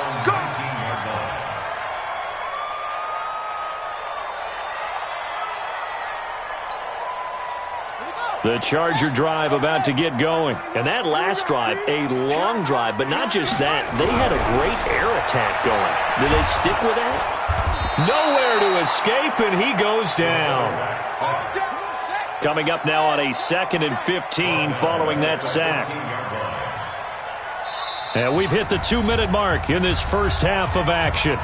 The Charger drive about to get going. And that last drive, a long drive, but not just that. They had a great air attack going. Did they stick with that? Nowhere to escape, and he goes down. Coming up now on a 2nd and 15 following that sack. And we've hit the 2-minute mark in this first half of action.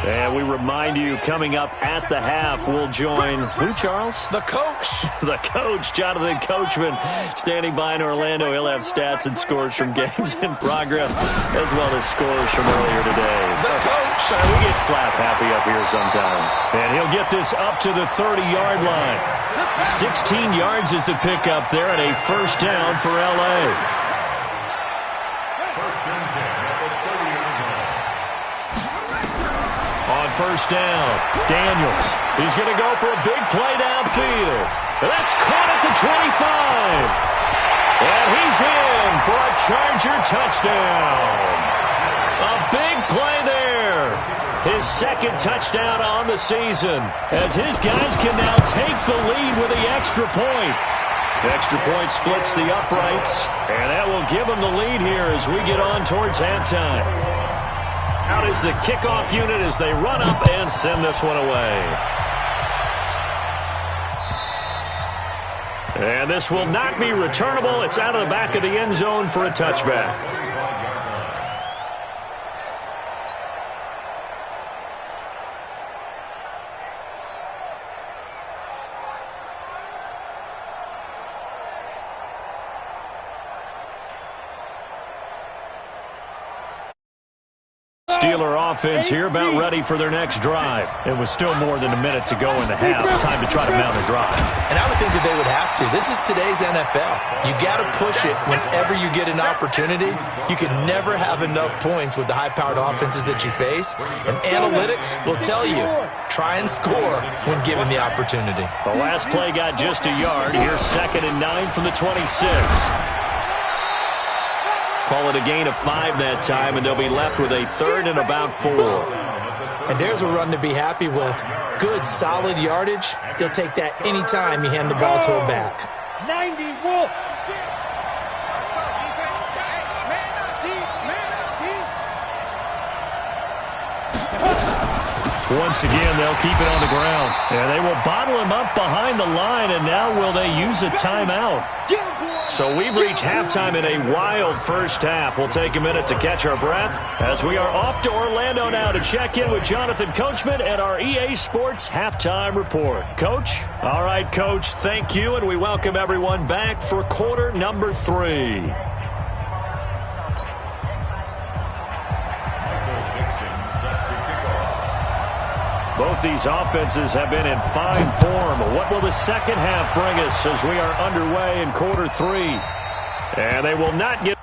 And we remind you, coming up at the half, we'll join who, Charles? The coach. The coach, Jonathan Coachman, standing by in Orlando. He'll have stats and scores from games in progress, as well as scores from earlier today. The coach. We get slap happy up here sometimes. And he'll get this up to the 30-yard line. 16 yards is the pickup there, and a first down for L.A. First and 10 at the 30-yard line. On first down, Daniels. He's going to go for a big play downfield. That's caught at the 25. And he's in for a Charger touchdown. A big play there. His second touchdown on the season, as his guys can now take the lead with the extra point. The extra point splits the uprights, and that will give them the lead here as we get on towards halftime. Out is the kickoff unit as they run up and send this one away. And this will not be returnable. It's out of the back of the end zone for a touchback. Steeler offense here about ready for their next drive. It was still more than a minute to go in the half. Time to try to mount a drive. And I would think that they would have to. This is today's NFL. You got to push it whenever you get an opportunity. You can never have enough points with the high-powered offenses that you face. And analytics will tell you, try and score when given the opportunity. The last play got just a yard. Here's 2nd and 9 from the 26. Call it a gain of 5 that time, and they'll be left with a 3rd and about 4. And there's a run to be happy with. Good, solid yardage. He'll take that anytime you hand the ball to a back. 90, Wolf. Let's go, defense. Man up, deep. Man up, deep. Once again, they'll keep it on the ground. And they will bottle him up behind the line, and now will they use a timeout? So we've reached halftime in a wild first half. We'll take a minute to catch our breath as we are off to Orlando now to check in with Jonathan Coachman and our EA Sports Halftime Report. Coach? All right, Coach, thank you, and we welcome everyone back for quarter number 3. Both these offenses have been in fine form. What will the second half bring us as we are underway in quarter 3? And they will not get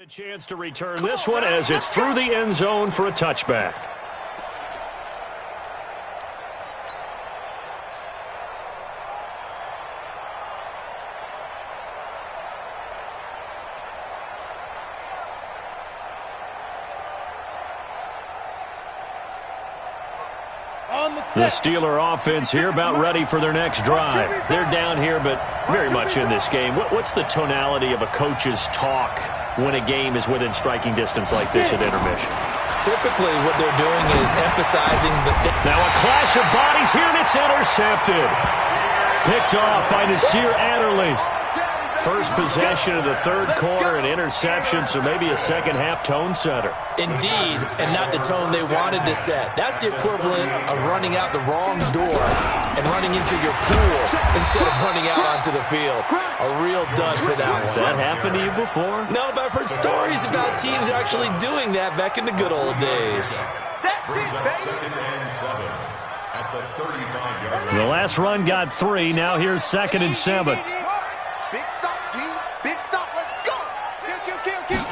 A chance to return this one as it's through the end zone for a touchback. The Steeler offense here about ready for their next drive. They're down here, but very much in this game. What's the tonality of a coach's talk when a game is within striking distance like this at intermission? Typically, what they're doing is emphasizing the... Now a clash of bodies here, and it's intercepted. Picked off by Nasir Adderley. First possession of the third quarter, an interception, so maybe a second-half tone setter. Indeed, and not the tone they wanted to set. That's the equivalent of running out the wrong door and running into your pool instead of running out onto the field. A real dud for that one. Has that happened to you before? No, but I've heard stories about teams actually doing that back in the good old days. Second and 7 at the 35-yard line. The last run got 3. Now here's 2nd and 7. Big stop, G. Big stop. Let's go. Kill.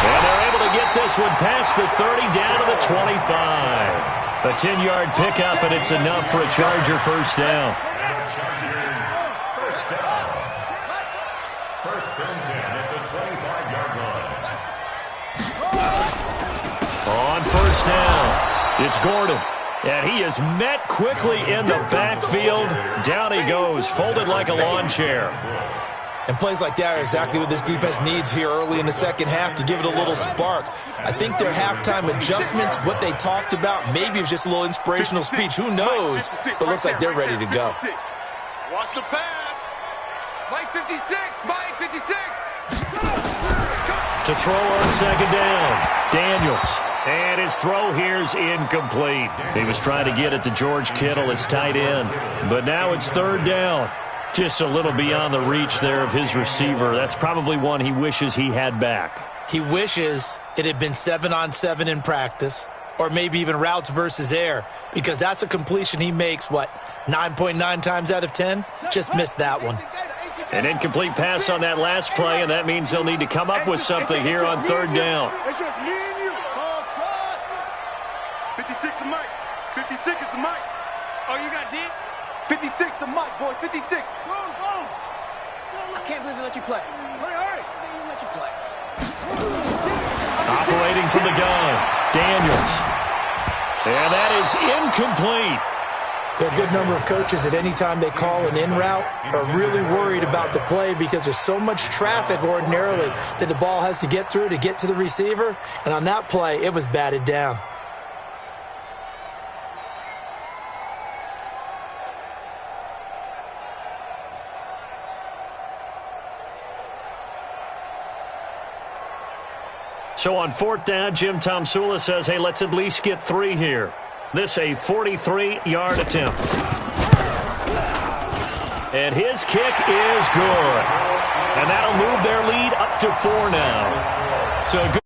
And they're able to get this one past the 30 down to the 25. A 10-yard pickup, and it's enough for a Charger first down. Chargers first down. First and 10 at the 25-yard line. On first down, it's Gordon. And he is met quickly in the backfield. Down he goes, folded like a lawn chair. And plays like that are exactly what this defense needs here early in the second half to give it a little spark. I think their halftime adjustments, what they talked about, maybe it was just a little inspirational speech. Who knows? But looks like they're ready to go. Watch the pass. Mike 56. Mike 56. To throw on second down, Daniels. And his throw here's incomplete. He was trying to get it to George Kittle, his tight end. But now it's third down. Just a little beyond the reach there of his receiver. That's probably one he wishes he had back. He wishes it had been 7-on-7 in practice, or maybe even routes versus air, because that's a completion he makes, 9.9 times out of 10? Just missed that one. An incomplete pass on that last play, and that means they'll need to come up with something here on third down. It's just me and you. 56 the mic. 56 is the mic. Oh, you got deep? 56 the mic, boys. 56. Go. I can't believe they let you play. Hurry. They didn't let you play. Operating from the gun, Daniels. And that is incomplete. There are a good number of coaches at any time they call an in route are really worried about the play because there's so much traffic ordinarily that the ball has to get through to get to the receiver. And on that play, it was batted down. So on fourth down, Jim Tomsula says, hey, let's at least get 3 here. This a 43-yard attempt. And his kick is good. And that'll move their lead up to 4 now. So good.